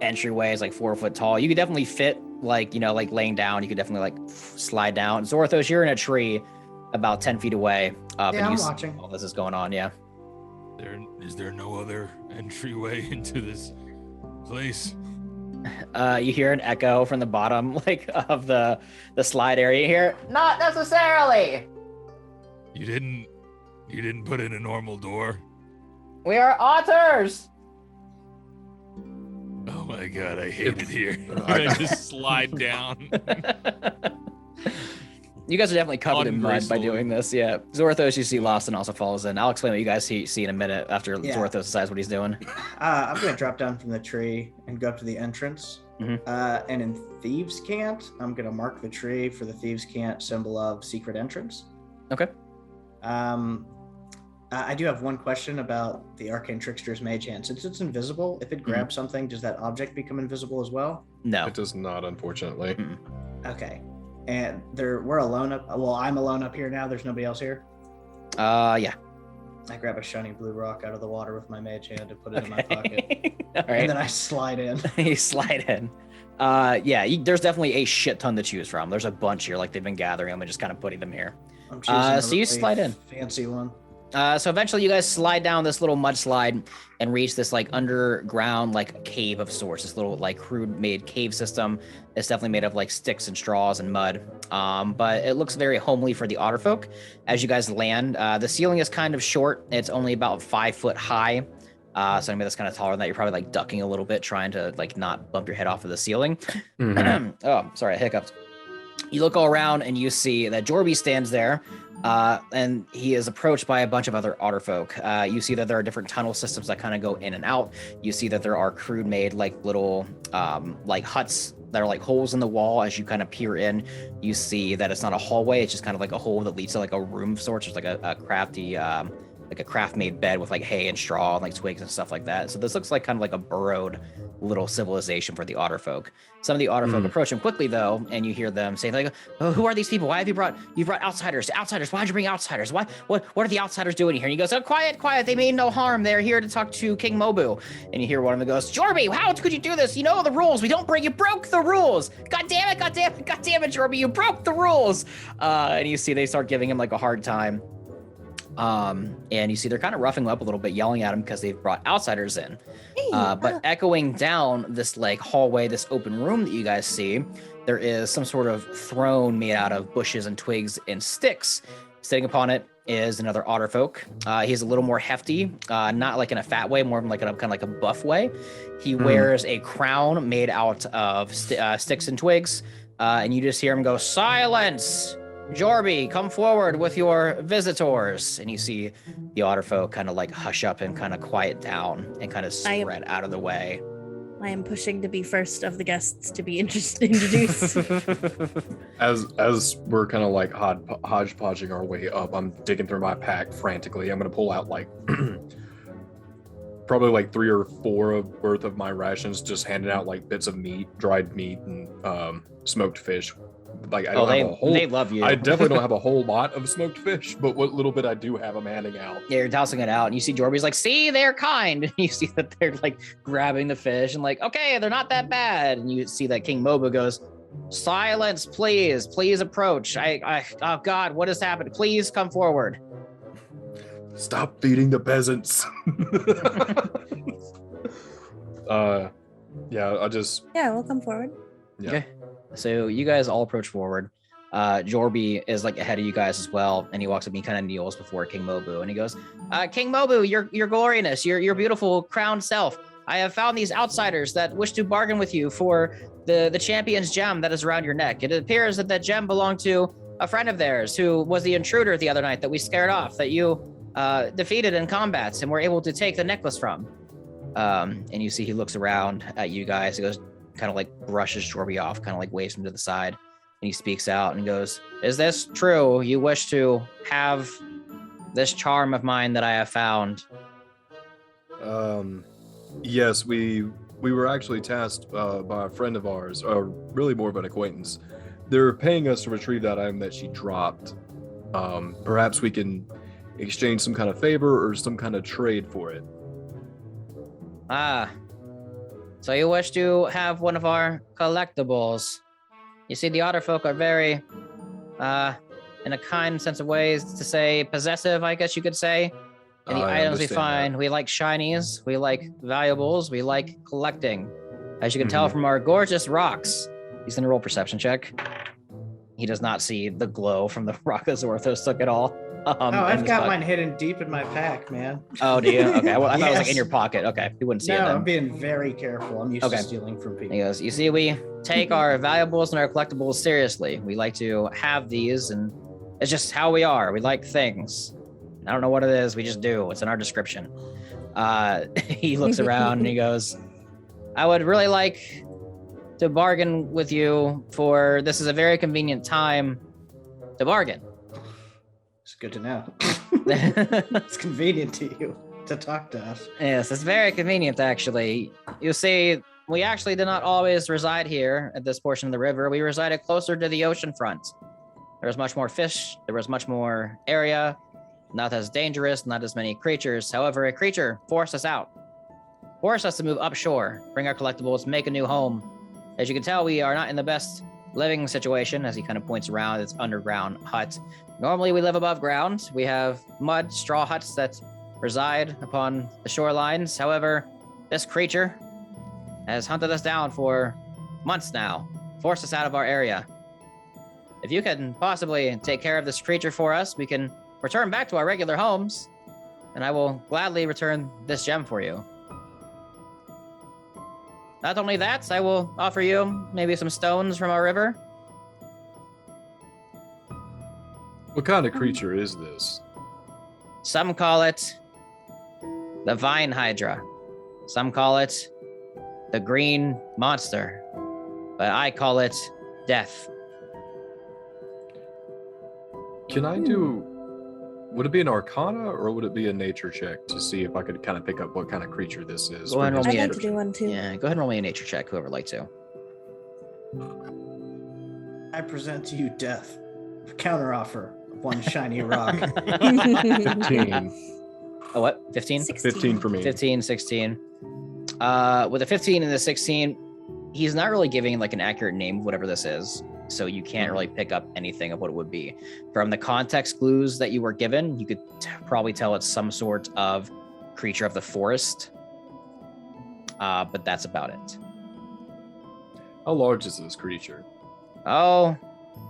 entryway. It's like 4 foot tall. You could definitely fit like laying down. You could definitely like slide down. Zorthos, you're in a tree about 10 feet away. Yeah, and I'm you see watching. all this is going on. Yeah. Is there no other entryway into this place? You hear an echo from the bottom like of the slide area. You hear, "Not necessarily. You didn't put in a normal door? We are otters." Oh my god, I hate it here. I- I just slide down. You guys are definitely covered in mud by Ungracefully. doing this. Yeah. Zorthos, you see Lawson also follows in. I'll explain what you guys see in a minute after Yeah. Zorthos decides what he's doing. I'm gonna drop down from the tree and go up to the entrance. Mhm. And in Thieves' Cant, I'm gonna mark the tree for the Thieves' Cant symbol of secret entrance. Okay. I do have one question about the Arcane Trickster's Mage Hand. Since it's invisible, if it grabs something, does that object become invisible as well? No. It does not, unfortunately. Okay. And we're alone up. Well, I'm alone up here now. There's nobody else here. Yeah. I grab a shiny blue rock out of the water with my mage hand and put it in my pocket. Okay. All And right. then I slide in. You slide in. Yeah, there's definitely a shit ton to choose from. There's a bunch here, like they've been gathering them and just kind of putting them here. I'm choosing a so you really slide in. fancy one. So eventually you guys slide down this little mudslide and reach this like underground like cave of sorts, this little like crude made cave system. It's definitely made of like sticks and straws and mud. But it looks very homely for the Otterfolk. As you guys land, the ceiling is kind of short. It's only about 5 foot high. So I mean that's kind of taller than that. You're probably like ducking a little bit, trying to like not bump your head off of the ceiling. Oh, sorry, I hiccuped. You look all around and you see that Jorbi stands there. And he is approached by a bunch of other Otterfolk. You see that there are different tunnel systems that kind of go in and out. You see that there are crude made like little like huts that are like holes in the wall. As you kind of peer in, you see that it's not a hallway. It's just kind of like a hole that leads to like a room of sorts. There's like a crafty like a craft made bed with like hay and straw and like twigs and stuff like that. So this looks like kind of like a burrowed little civilization for the Otterfolk. Some of the Otterfolk approach him quickly though, and you hear them say like, "Oh, who are these people? Why have you brought outsiders? Outsiders? Why'd you bring outsiders? What are the outsiders doing here?" And he goes, "Oh, quiet. They mean no harm. They're here to talk to King Mobu." And you hear one of them goes, "Jorbi, how could you do this? You know the rules. You broke the rules. God damn it, Jorbi, you broke the rules." And you see they start giving him like a hard time. And you see they're kind of roughing him up a little bit, yelling at him because they've brought outsiders in. But echoing down this like hallway, this open room that you guys see, there is some sort of throne made out of bushes and twigs and sticks. Sitting upon it is another Otterfolk. He's a little more hefty, not like in a fat way, more like in a kind of like a buff way. He wears a crown made out of sticks and twigs, and you just hear him go, "Silence! Jorbi, come forward with your visitors." And you see the Otterfolk kind of like hush up and kind of quiet down and kind of spread out of the way. I am pushing to be first of the guests to be introduced. As we're kind of like hodgepodging our way up, I'm digging through my pack frantically. I'm gonna pull out like probably like 3 or 4 worth of my rations, just handing out like bits of meat, dried meat, and smoked fish. Like I don't have a whole. They love you. I definitely don't have a whole lot of smoked fish, but what little bit I do have, I'm handing out. Yeah, you're tossing it out, and you see Jorbi's like, "See, they're kind." And you see that they're like grabbing the fish and like, "Okay, they're not that bad." And you see that King Mobu goes, "Silence, please approach. Oh God, what has happened? Please come forward." Stop feeding the peasants. Yeah, we'll come forward. Yeah. Okay. So you guys all approach forward. Jorbi is like ahead of you guys as well, and he walks up and he kind of kneels before King Mobu, and he goes, "King Mobu, your gloriousness, your beautiful crowned self. I have found these outsiders that wish to bargain with you for the champion's gem that is around your neck. It appears that that gem belonged to a friend of theirs who was the intruder the other night that we scared off, that you defeated in combat and were able to take the necklace from." And you see he looks around at you guys. He goes, kind of like brushes Jorbi off, kind of like waves him to the side, and he speaks out and goes, "Is this true? You wish to have this charm of mine that I have found?" Yes, we were actually tasked by a friend of ours, or really more of an acquaintance. They're paying us to retrieve that item that she dropped. Perhaps we can exchange some kind of favor or some kind of trade for it. So you wish to have one of our collectibles. You see, the Otterfolk are very, in a kind sense of ways to say, possessive, I guess you could say. And the items we find, we like shinies, we like valuables, we like collecting. As you can tell from our gorgeous rocks. He's gonna roll perception check. He does not see the glow from the rock that Zorthos took at all. I've got mine hidden deep in my pack, man. Oh, do you? Okay, well, I thought it was like Yes. in your pocket. Okay, you wouldn't see it No, then. I'm being very careful. I'm used Okay. to stealing from people. He goes, "You see, we take our valuables and our collectibles seriously. We like to have these, and it's just how we are. We like things. I don't know what it is. We just do. It's in our description." He looks around and he goes, "I would really like to bargain with you for, this is a very convenient time to bargain." It's good to know. It's convenient to you to talk to us. Yes, it's very convenient, actually. You see, we actually did not always reside here at this portion of the river. We resided closer to the ocean front. There was much more fish. There was much more area. Not as dangerous, not as many creatures. However, a creature forced us out. Forced us to move upshore, bring our collectibles, make a new home. As you can tell, we are not in the best living situation, as he kind of points around this underground hut Normally we live above ground. We have mud, straw huts that reside upon the shorelines. However, this creature has hunted us down for months now, forced us out of our area. If you can possibly take care of this creature for us, we can return back to our regular homes, and I will gladly return this gem for you. Not only that, I will offer you maybe some stones from our river. What kind of creature is this? Some call it the Vine Hydra. Some call it the Green Monster. But I call it Death. Can I do... Would it be an Arcana or would it be a nature check to see if I could kind of pick up what kind of creature this is? Go ahead and roll I'd me like a to do one too. Yeah, go ahead and roll me a nature check, whoever would like to. I present to you death. Counteroffer of one shiny rock. 15. Oh, what? 15? 15 for me. 15, 16. With a 15 and the 16, he's not really giving like an accurate name of whatever this is. So you can't really pick up anything of what it would be. From the context clues that you were given, you could probably tell it's some sort of creature of the forest. But that's about it. How large is this creature? Oh,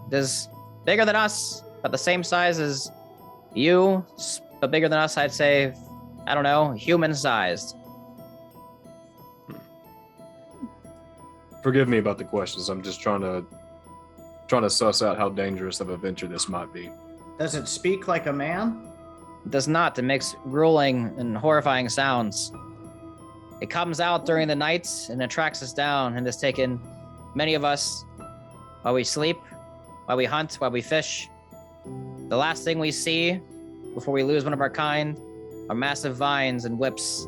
this bigger than us, about the same size as you, but bigger than us, I'd say, I don't know, human-sized. Forgive me about the questions. I'm just trying to suss out how dangerous of a venture this might be. Does it speak like a man? It does not. It makes grueling and horrifying sounds. It comes out during the nights and it tracks us down and has taken many of us while we sleep, while we hunt, while we fish. The last thing we see before we lose one of our kind are massive vines and whips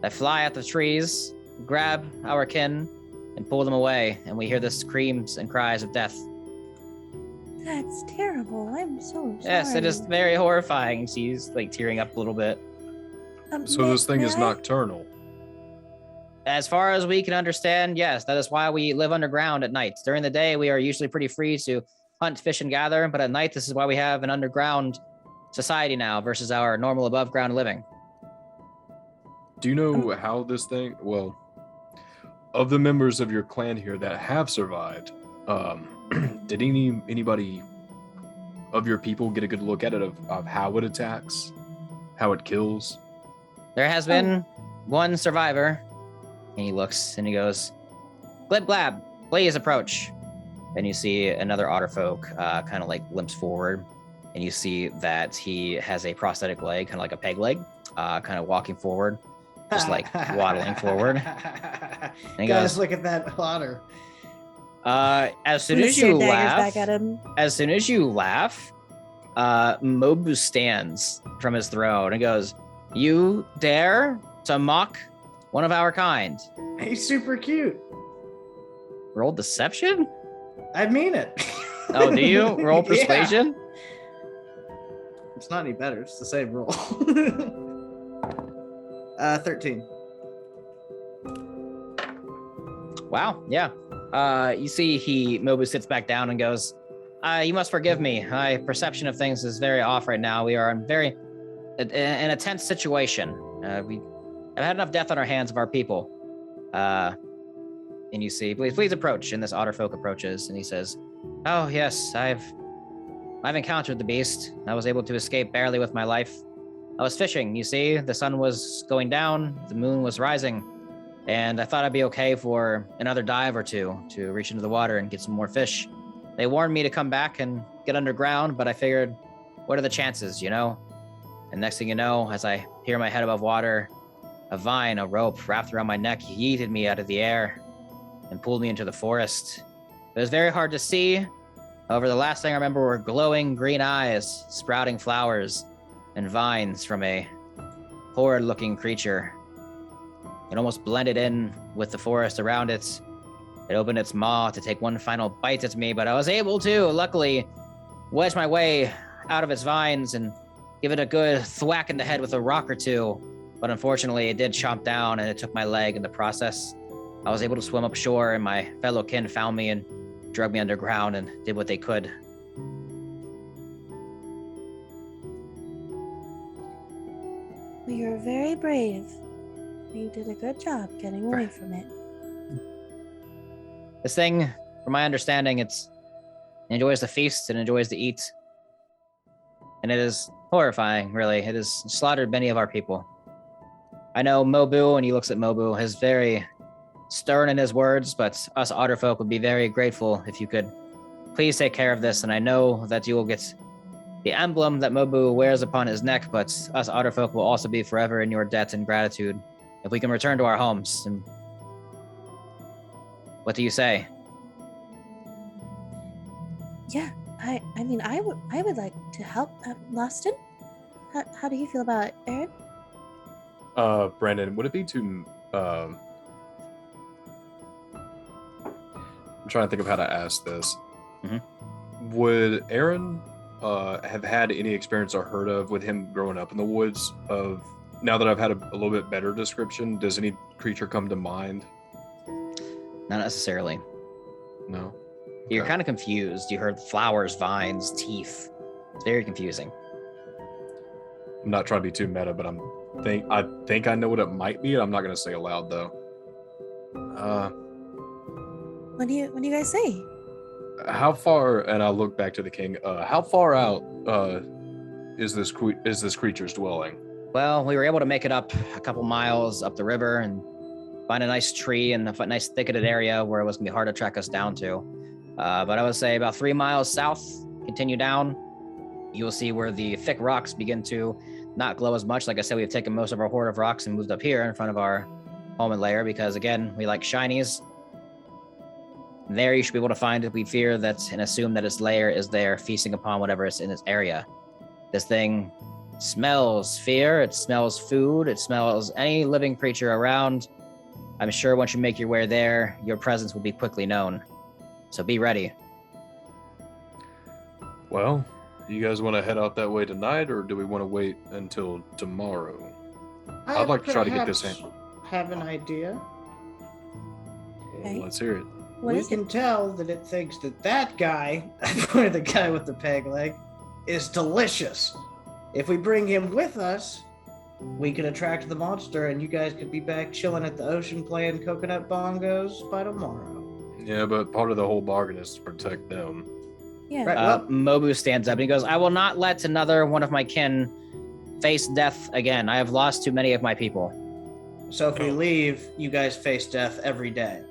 that fly at the trees, grab our kin, and pull them away, and we hear the screams and cries of death. That's terrible. I'm so sorry. Yes, it is very horrifying. She's like tearing up a little bit. So this thing is may I- nocturnal. As far as we can understand, yes, that is why we live underground at night. During the day, we are usually pretty free to hunt, fish, and gather, but at night, this is why we have an underground society now versus our normal above ground living. Do you know how this thing, well, of the members of your clan here that have survived, did anybody of your people get a good look at it of how it attacks, how it kills? There has been one survivor, and he looks and he goes, "Glib glab, please approach." And you see another Otterfolk kind of like limps forward, and you see that he has a prosthetic leg, kind of like a peg leg, kind of walking forward, just like waddling forward. And he Guys, goes, look at that otter. as soon I'm gonna as stare you daggers laugh, back at him. as soon as you laugh, Mobu stands from his throne and goes, "You dare to mock one of our kind?" He's super cute. Roll deception? I mean it. Oh, do you? Roll Yeah. persuasion? It's not any better. It's the same roll. 13. Wow, yeah. You see Mobu sits back down and goes, "You must forgive me. My perception of things is very off right now. We are in a tense situation. We have had enough death on our hands of our people." And you see, please approach. And this Otterfolk approaches and he says, "Oh yes, I've encountered the beast. I was able to escape barely with my life. I was fishing, you see, the sun was going down, the moon was rising, and I thought I'd be okay for another dive or two to reach into the water and get some more fish. They warned me to come back and get underground, but I figured, what are the chances, you know? And next thing you know, as I hear my head above water, a vine, a rope wrapped around my neck yeeted me out of the air and pulled me into the forest. It was very hard to see. However, the last thing I remember were glowing green eyes, sprouting flowers, and vines from a horrid-looking creature. It almost blended in with the forest around it. It opened its maw to take one final bite at me, but I was able to, luckily, wedge my way out of its vines and give it a good thwack in the head with a rock or two. But unfortunately, it did chomp down and it took my leg in the process. I was able to swim up shore, and my fellow kin found me and drug me underground and did what they could." Well, you're very brave. You did a good job getting away from it. This thing, from my understanding, it enjoys the feast, it enjoys to eat. And it is horrifying, really. It has slaughtered many of our people. I know Mobu, and he looks at Mobu, is very stern in his words, but us Otterfolk would be very grateful if you could please take care of this. And I know that you will get the emblem that Mobu wears upon his neck, but us Otterfolk will also be forever in your debt and gratitude if we can return to our homes. And what do you say? Yeah, I mean, I would like to help. Loston, how do you feel about it, Aaron? Brandon, would it be too? I'm trying to think of how to ask this. Mm-hmm. Would Aaron have had any experience or heard of with him growing up in the woods? Of now that I've had a little bit better description, does any creature come to mind? Not necessarily. No. You're Okay. kind of confused. You heard flowers, vines, teeth. It's very confusing. I'm not trying to be too meta, but I think I know what it might be. I'm not gonna say aloud though. What do you guys say? How far? And I'll look back to the king. How far out is this creature's dwelling? Well, we were able to make it up a couple miles up the river and find a nice tree and a nice thicketed area where it was gonna be hard to track us down to. But I would say about 3 miles south, continue down, you will see where the thick rocks begin to not glow as much. Like I said, we've taken most of our hoard of rocks and moved up here in front of our home and lair because, again, we like shinies. There you should be able to find it. We fear that and assume that its lair is there, feasting upon whatever is in its area. This thing smells fear, it smells food, it smells any living creature around. I'm sure once you make your way there, your presence will be quickly known. So be ready. Well, you guys want to head out that way tonight, or do we want to wait until tomorrow? I'd like to try to get this in. Have an idea. Okay. Let's hear it. What we is can it? tell that it thinks that guy, I pointed the guy with the peg leg, is delicious. If we bring him with us, we could attract the monster, and you guys could be back chilling at the ocean playing coconut bongos by tomorrow. Yeah, but part of the whole bargain is to protect them. Yeah. Right. Well- Mobu stands up and he goes, I will not let another one of my kin face death again. I have lost too many of my people. So if we Oh. leave, you guys face death every day.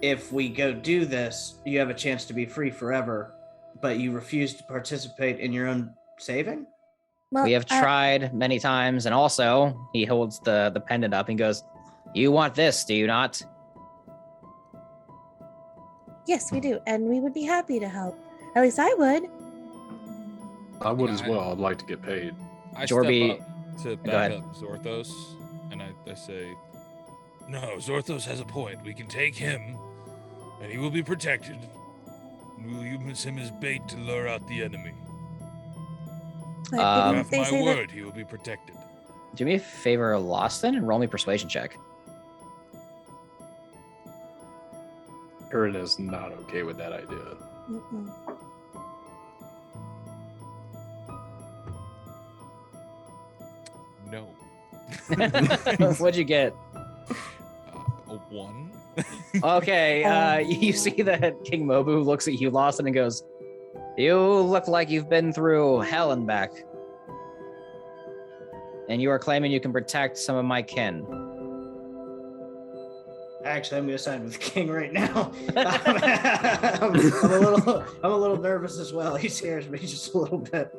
If we go do this, you have a chance to be free forever, but you refuse to participate in your own saving? Well, We have tried many times. And also, he holds the pendant up and goes, you want this, do you not? Yes, we do, and we would be happy to help. At least I would. I would Yeah, as well. I'd like to get paid. I Jorbi- step up to Go back ahead. up Zorthos, and I say, no, Zorthos has a point. We can take him, and he will be protected. We will use him as bait to lure out the enemy. But Um, didn't Have they my say that? word, he will be protected. Do me a favor, Lawson, and roll me persuasion check. Aaron is not okay with that idea. Mm-mm. No. What'd you get? A 1? Okay, you see that King Mobu looks at you, Lawson, and goes, you look like you've been through hell and back. And you are claiming you can protect some of my kin. Actually, I'm going to side with the king right now. I'm a little nervous as well. He scares me just a little bit.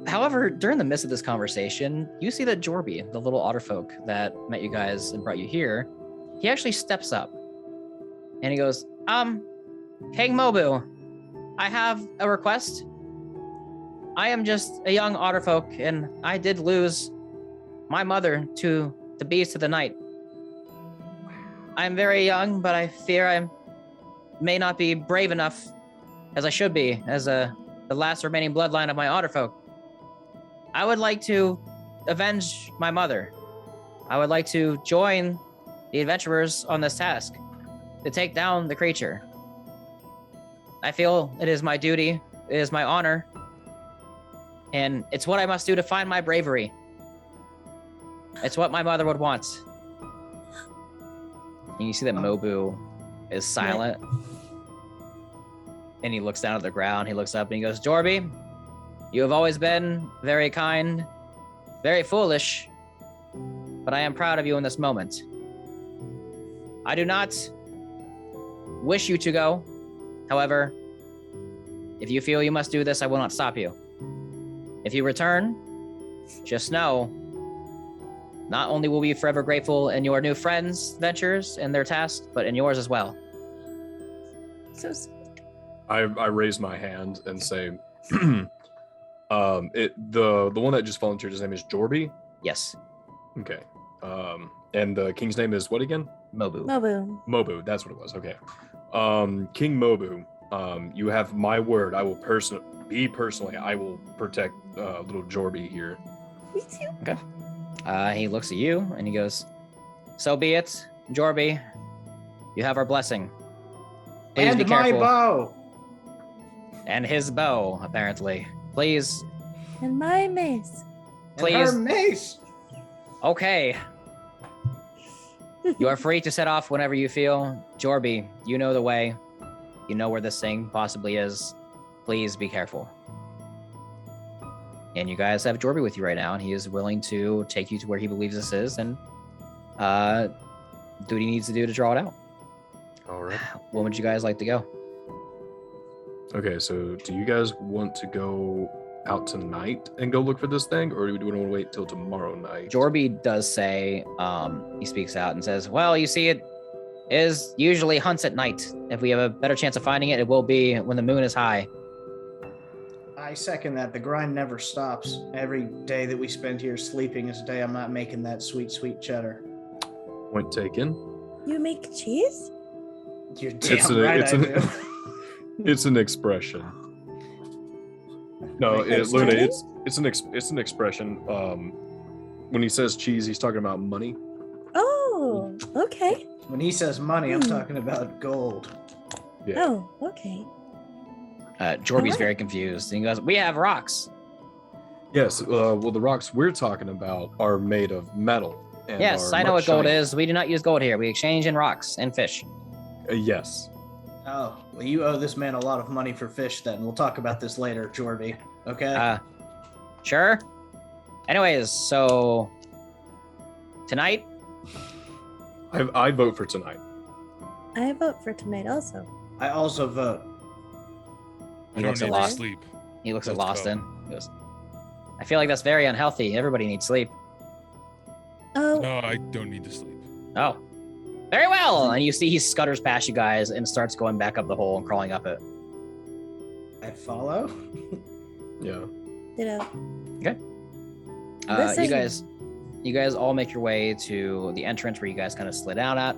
However, during the midst of this conversation, you see that Jorbi, the little Otterfolk that met you guys and brought you here, he actually steps up and he goes, King Mobu, I have a request. I am just a young Otterfolk, and I did lose my mother to the beast of the night. I'm very young, but I fear I may not be brave enough as I should be, as the last remaining bloodline of my Otterfolk. I would like to avenge my mother. I would like to join the adventurers on this task to take down the creature. I feel it is my duty, it is my honor, And it's what I must do to find my bravery. It's what my mother would want. And you see that Mobu is silent. And he looks down at the ground. He looks up and he goes, Jorbi, you have always been very kind, very foolish, but I am proud of you in this moment. I do not wish you to go. However, if you feel you must do this, I will not stop you. If you return, just know, not only will we be forever grateful in your new friends' ventures and their tasks, but in yours as well. So sweet. I raise my hand and say, the one that just volunteered, his name is Jorbi. Yes, Okay. And the king's name is what again? Mobu. Mobu. Mobu. That's what it was. Okay. King Mobu. You have my word. I will personally. I will protect little Jorbi here. Me too. Okay. He looks at you and he goes, so be it, Jorbi. You have our blessing. Please And be my careful. bow. And his bow, apparently. Please. And my mace. And Please. her mace. Okay. You are free to set off whenever you feel. Jorbi, you know the way. You know where this thing possibly is. Please be careful. And you guys have Jorbi with you right now, and he is willing to take you to where he believes this is, and do what he needs to do to draw it out. All right. When would you guys like to go? Okay. So, do you guys want to go out tonight and go look for this thing, or do we want to wait till tomorrow night? Jorbi does say, he speaks out and says, well, you see, it is usually hunts at night. If we have a better chance of finding it, it will be when the moon is high. I second that. The grind never stops. Every day that we spend here sleeping is a day I'm not making that sweet, sweet cheddar. Point taken. You make cheese? You're damn right I do. It's an expression. No, Like Luna, money? it's an expression. When he says cheese, he's talking about money. Oh, okay. When he says money, I'm talking about gold. Yeah. Oh, okay. Jorbi's Alright. very confused. And he goes, we have rocks. Yes. Well, the rocks we're talking about are made of metal. And Yes, are I know what much gold shinier. is. We do not use gold here. We exchange in rocks and fish. Yes. Oh, well, you owe this man a lot of money for fish then. We'll talk about this later, Jorbi. Okay? Sure. Anyways, so tonight, I vote for tonight. I vote for tonight also. I also vote. I He don't looks at need to Lost. sleep. He looks at Let's go. Loston. He goes, I feel like that's very unhealthy. Everybody needs sleep. Oh, No, I don't need to sleep. Oh, very well. And you see he scutters past you guys and starts going back up the hole and crawling up it. I follow. Yeah. ditto. You guys all make your way to the entrance where you guys kind of slid out at.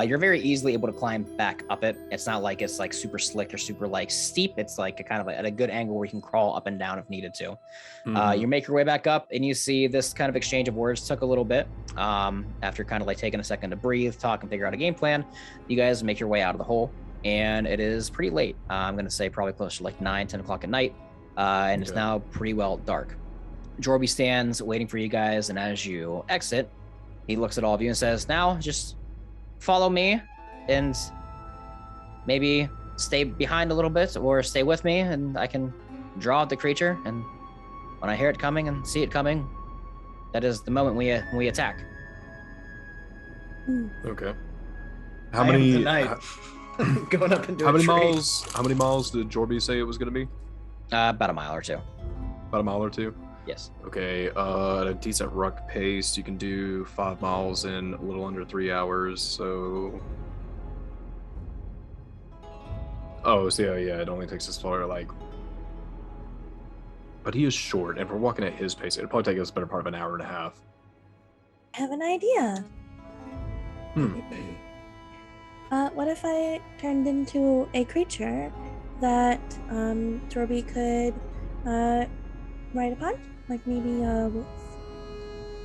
You're very easily able to climb back up it. It's not like it's like super slick or super like steep. It's like a kind of at a good angle where you can crawl up and down if needed to. Mhm. You make your way back up and you see this kind of exchange of words took a little bit. After kind of like taking a second to breathe, talk, and figure out a game plan, you guys make your way out of the hole. And it is pretty late. I'm going to say probably close to like 10 o'clock at night. And it's Okay. now pretty well dark. Jorbi stands waiting for you guys. And as you exit, he looks at all of you and says, now just follow me and maybe stay behind a little bit or stay with me and I can draw out the creature. And when I hear it coming and see it coming, that is the moment we attack. Okay. I How am many? tonight. Going up into How a many tree. miles? How many miles did Jorbi say it was going to be? About a mile or two. About a mile or two. Yes. Okay. At a decent ruck pace, you can do 5 miles in a little under 3 hours. So. Oh, so yeah, it only takes us far, like. But he is short, and if we're walking at his pace, it'd probably take us a better part of an hour and a half. I have an idea. Hmm. What if I turned into a creature that Jorbi could ride upon? Like maybe a wolf?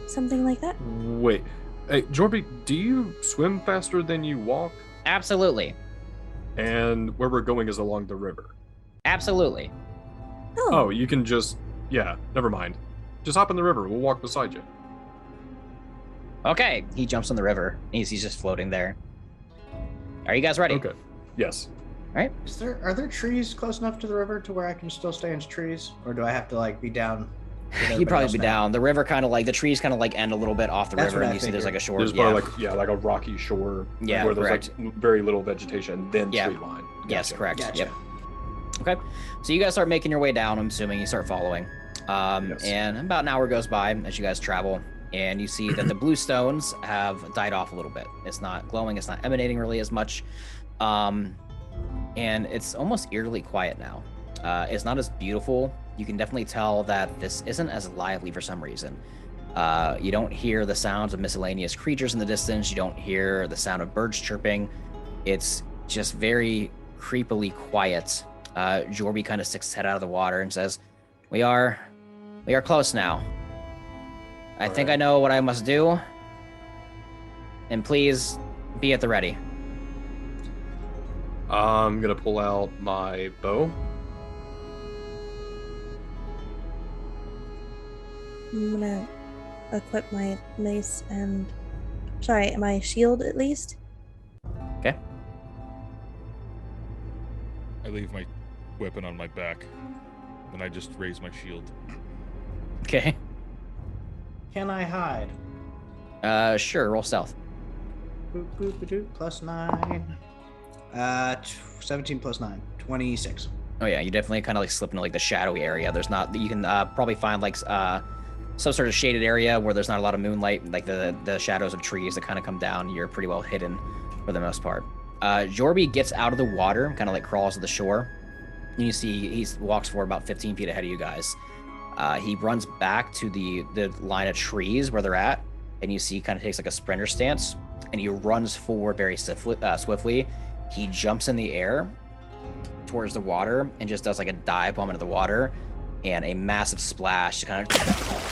Something like that? Wait. Hey, Jorbi, do you swim faster than you walk? Absolutely. And where we're going is along the river. Absolutely. Oh, you can just Yeah, never mind. Just hop in the river. We'll walk beside you. Okay, he jumps in the river. He's just floating there. Are you guys ready? Okay. Yes. All right. Are there trees close enough to the river to where I can still stay in trees, or do I have to like be down? You'd probably be down. The river kind of like the trees kind of like end a little bit off the That's river, what and I you see there's like a shore. There's Yeah. probably like a rocky shore. Yeah, where there's correct. like very little vegetation, then Yeah. tree line. Yes, Gotcha. correct. Gotcha. Yep. Okay. So you guys start making your way down. I'm assuming you start following. Yes. And about an hour goes by as you guys travel, and you see that the blue stones have died off a little bit. It's not glowing. It's not emanating really as much. And it's almost eerily quiet now. It's not as beautiful. You can definitely tell that this isn't as lively for some reason. You don't hear the sounds of miscellaneous creatures in the distance. You don't hear the sound of birds chirping. It's just very creepily quiet. Jorbi kind of sticks his head out of the water and says, We are close now. I think right. I know what I must do. And please be at the ready. I'm gonna pull out my bow. I'm gonna equip my mace and my shield at least. Okay. I leave my weapon on my back. Then I just raise my shield. Okay. Can I hide? Sure, roll stealth. Boop, boop, boop, boop, plus 9. 17 plus 9. 26. Oh yeah, you definitely kind of like slip into like the shadowy area. There's not, you can probably find like some sort of shaded area where there's not a lot of moonlight, like the shadows of trees that kind of come down. You're pretty well hidden for the most part. Jorbi gets out of the water, kind of like crawls to the shore. And you see he walks for about 15 feet ahead of you guys. He runs back to the line of trees where they're at, and you see he kind of takes like a sprinter stance, and he runs forward very swiftly. He jumps in the air towards the water and just does like a dive bomb into the water, and a massive splash kind of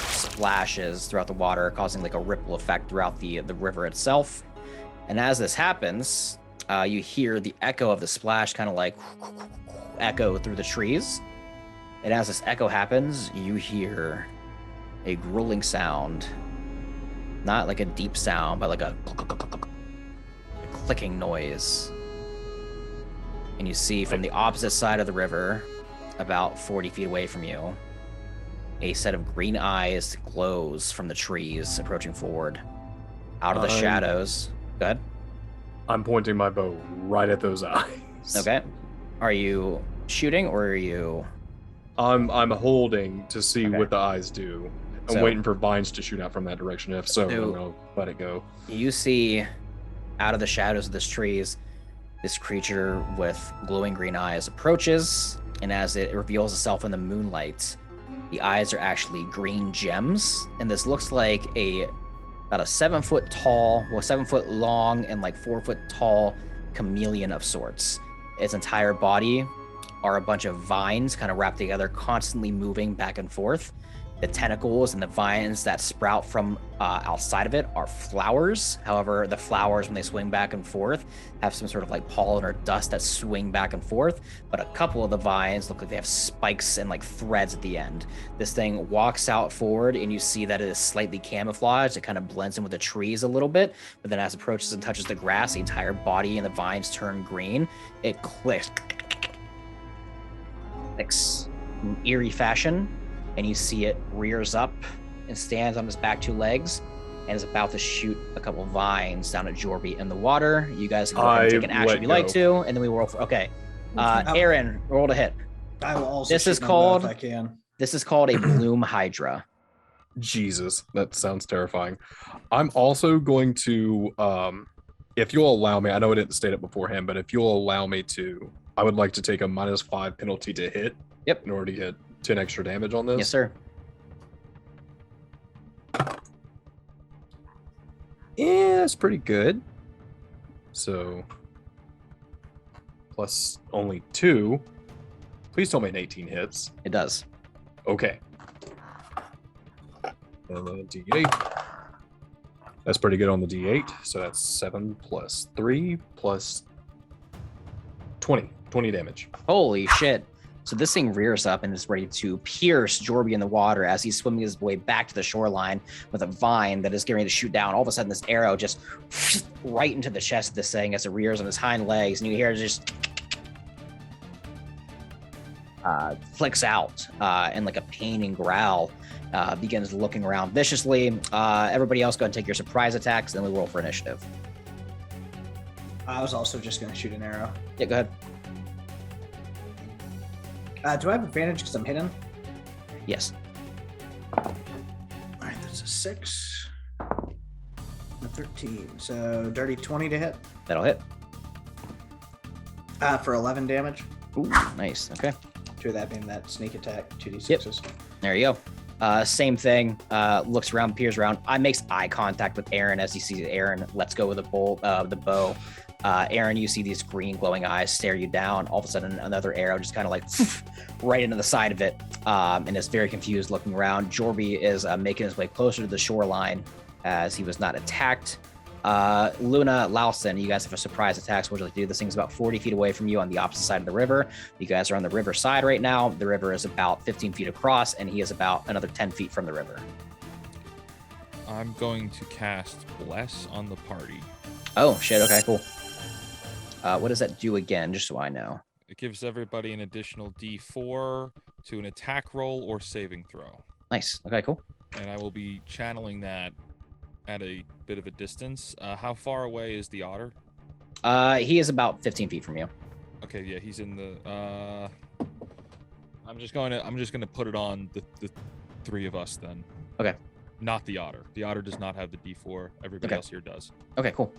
splashes throughout the water, causing like a ripple effect throughout the river itself. And as this happens, you hear the echo of the splash kind of like echo through the trees. And as this echo happens, you hear a grueling sound. Not like a deep sound, but like a clicking noise. And you see from the opposite side of the river, about 40 feet away from you, a set of green eyes glows from the trees approaching forward. Out of the shadows. Go ahead. I'm pointing my bow right at those eyes. Okay. Are you shooting or are you... I'm holding to see Okay. what the eyes do. I'm So- waiting for vines to shoot out from that direction. If so, So- I'm gonna let it go. You see, out of the shadows of these trees, this creature with glowing green eyes approaches, and as it reveals itself in the moonlight, the eyes are actually green gems, and this looks like about a 7 foot tall, 7 foot long, and like 4 foot tall chameleon of sorts. Its entire body are a bunch of vines kind of wrapped together, constantly moving back and forth. The tentacles and the vines that sprout from outside of it are flowers. However, the flowers, when they swing back and forth, have some sort of like pollen or dust that swing back and forth. But a couple of the vines look like they have spikes and like threads at the end. This thing walks out forward, and you see that it is slightly camouflaged. It kind of blends in with the trees a little bit. But then as it approaches and touches the grass, the entire body and the vines turn green. It clicks in eerie fashion. And you see it rears up and stands on its back 2 legs and is about to shoot a couple vines down at Jorbi in the water. You guys can go ahead and take an action if you like to, and then we roll for... Okay. Aaron, roll to hit. I will also This shoot is my bow called- if I can. This is called a Bloom Hydra. Jesus, that sounds terrifying. I'm also going to, if you'll allow me, I know I didn't state it beforehand, but if you'll allow me to, I would like to take a -5 penalty to hit. Yep. In order to get 10 extra damage on this. Yes, sir. Yeah, that's pretty good. So, plus only 2. Please tell me an 18 hits. It does. Okay. And then a D8. That's pretty good on the D8. So that's 7 plus 3 plus 20. 20 damage. Holy shit. So this thing rears up and is ready to pierce Jorbi in the water as he's swimming his way back to the shoreline with a vine that is getting ready to shoot down. All of a sudden, this arrow just right into the chest of this thing as it rears on his hind legs, and you hear it just flicks out and like a pain and growl begins looking around viciously. Everybody else go ahead and take your surprise attacks, then we roll for initiative. I was also just going to shoot an arrow. Yeah, go ahead. Do I have advantage because I'm hidden? Yes. All right, that's a 6. A 13. So dirty 20 to hit. That'll hit. For 11 damage. Ooh, nice. Okay. 2 of that being that sneak attack, 2d6s. There you go. Same thing. Looks around, peers around. Makes eye contact with Aaron as he sees Aaron lets go of the bow. Aaron, you see these green glowing eyes stare you down. All of a sudden, another arrow just kind of like right into the side of it, and is very confused looking around. Jorbi is making his way closer to the shoreline as he was not attacked. Luna, Lausen, you guys have a surprise attack. So what would you like to do? This thing's about 40 feet away from you on the opposite side of the river. You guys are on the river side right now. The river is about 15 feet across, and he is about another 10 feet from the river. I'm going to cast Bless on the party. Oh, shit. Okay, cool. What does that do again, just so I know? It gives everybody an additional D4 to an attack roll or saving throw. Nice. Okay, cool. And I will be channeling that at a bit of a distance. How far away is the otter? He is about 15 feet from you. Okay, yeah, he's in the. I'm just gonna put it on the 3 of us then. Okay. Not the otter. The otter does not have the D4. Everybody else here does. Okay, cool.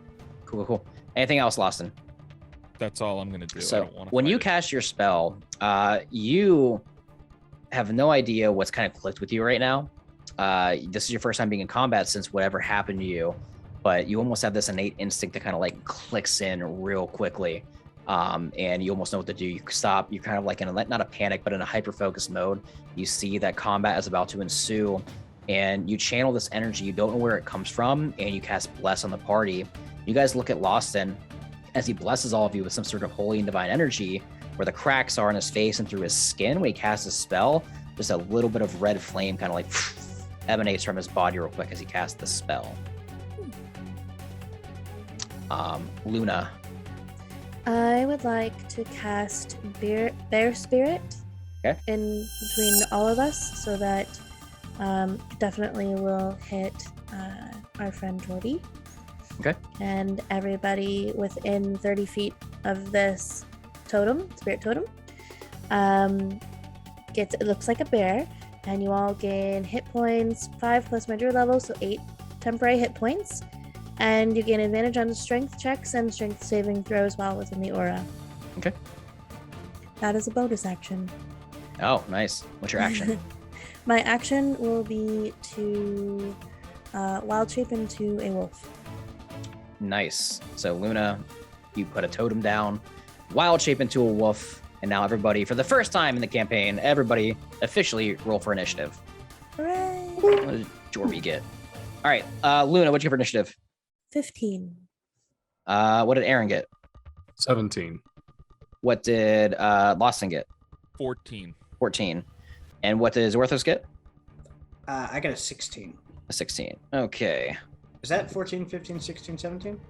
Cool. Anything else, Lawson? That's all I'm gonna do. So when you cast your spell, you have no idea what's kind of clicked with you right now. This is your first time being in combat since whatever happened to you, but you almost have this innate instinct that kind of like clicks in real quickly. And you almost know what to do. You stop. You're kind of like in not a panic, but in a hyper-focused mode. You see that combat is about to ensue, and you channel this energy. You don't know where it comes from, and you cast Bless on the party. You guys look at Lawson as he blesses all of you with some sort of holy and divine energy, where the cracks are on his face and through his skin. When he casts a spell, just a little bit of red flame kind of like emanates from his body real quick as he casts the spell. Luna. I would like to cast Bear Spirit in between all of us, so that definitely will hit our friend Jorbi. Okay. And everybody within 30 feet of this totem, spirit totem, it looks like a bear, and you all gain hit points 5 plus my druid level, so 8 temporary hit points. And you gain advantage on strength checks and strength saving throws while within the aura. Okay. That is a bonus action. Oh, nice. What's your action? My action will be to wild shape into a wolf. Nice. So Luna, you put a totem down, wild shape into a wolf, and now everybody, for the first time in the campaign, everybody officially roll for initiative. Hooray! What did Jorbi get? All right, Luna, what'd you get for initiative? 15. What did Aaron get? 17. What did Lawson get? 14. 14. And what did Zorthos get? I got a 16. A 16. Okay. Is that 14, 15, 16, 17?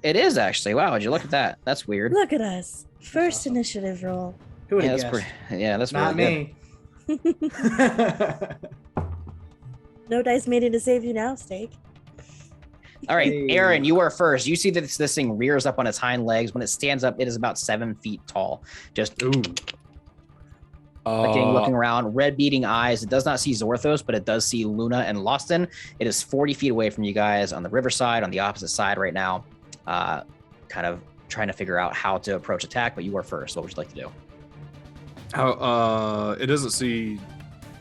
It is actually. Wow, would you look at that? That's weird. Look at us. First awesome. Initiative roll. Who would Yeah, have that's guessed? that's Not really good. me. No dice made it to save you now, Steak. All right, Hey. Aaron, you are first. You see that this thing rears up on its hind legs. When it stands up, it is about 7 feet tall. Just Ooh. looking around, red beating eyes. It does not see Zorthos, but it does see Luna and Lawson. It is 40 feet away from you guys on the riverside, on the opposite side right now. Kind of trying to figure out how to approach attack, but you are first. What would you like to do? It doesn't see.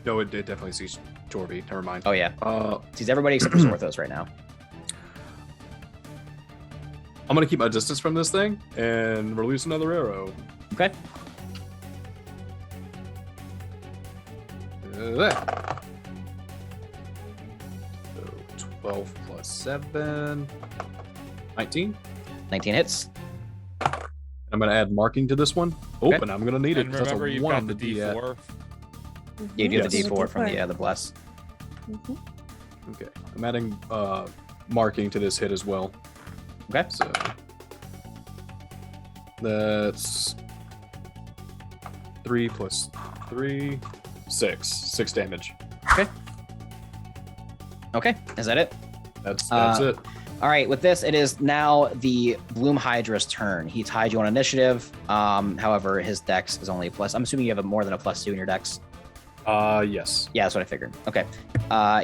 No, it definitely sees Jorbi. Never mind. Oh yeah, I'm sees everybody except for Zorthos right now. gonna keep my distance from this thing and release another arrow. Okay. There. So 12 plus 7. 19. 19 hits. I'm gonna add marking to this one. Oh, Okay. and I'm gonna need it. And 'cause that's a remember, you've 1 got on the D8. D4. You do have the Yes. D4 from the bless. Mhm. Okay, I'm adding marking to this hit as well. Okay. So that's 3 plus 3, 6. 6 damage. Okay, is that it? That's Uh, it. All right, with this, it is now the Bloom Hydra's turn. He tied you on initiative. However, his dex is only a plus. I'm assuming you have more than a +2 in your dex. Yes. Yeah, that's what I figured. Okay.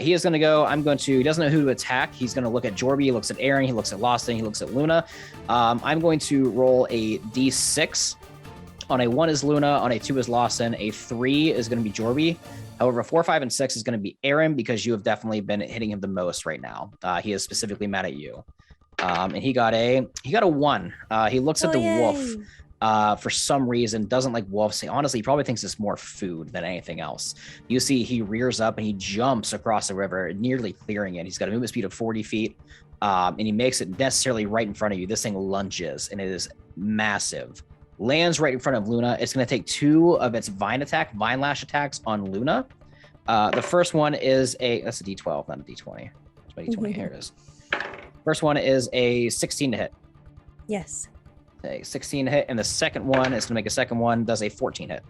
He is going to go. He doesn't know who to attack. He's going to look at Jorbi. He looks at Aaron. He looks at Lawson. He looks at Luna. I'm going to roll a D6. On a 1 is Luna. On a 2 is Lawson. A 3 is going to be Jorbi. However, 4, 5, and 6 is going to be Aaron because you have definitely been hitting him the most right now. He is specifically mad at you. And he got a 1. He looks at the wolf. For some reason, doesn't like wolves. Honestly, he probably thinks it's more food than anything else. You see, he rears up and he jumps across the river, nearly clearing it. He's got a movement speed of 40 feet, and he makes it necessarily right in front of you. This thing lunges, and it is massive. Lands right in front of Luna. It's going to take 2 of its vine lash attacks on Luna. The first one is that's a D12, not a D20. It's my D20. Here it is. First one is a 16 to hit. Yes. A 16 hit, and the second one is going to make a second one, does a 14 hit.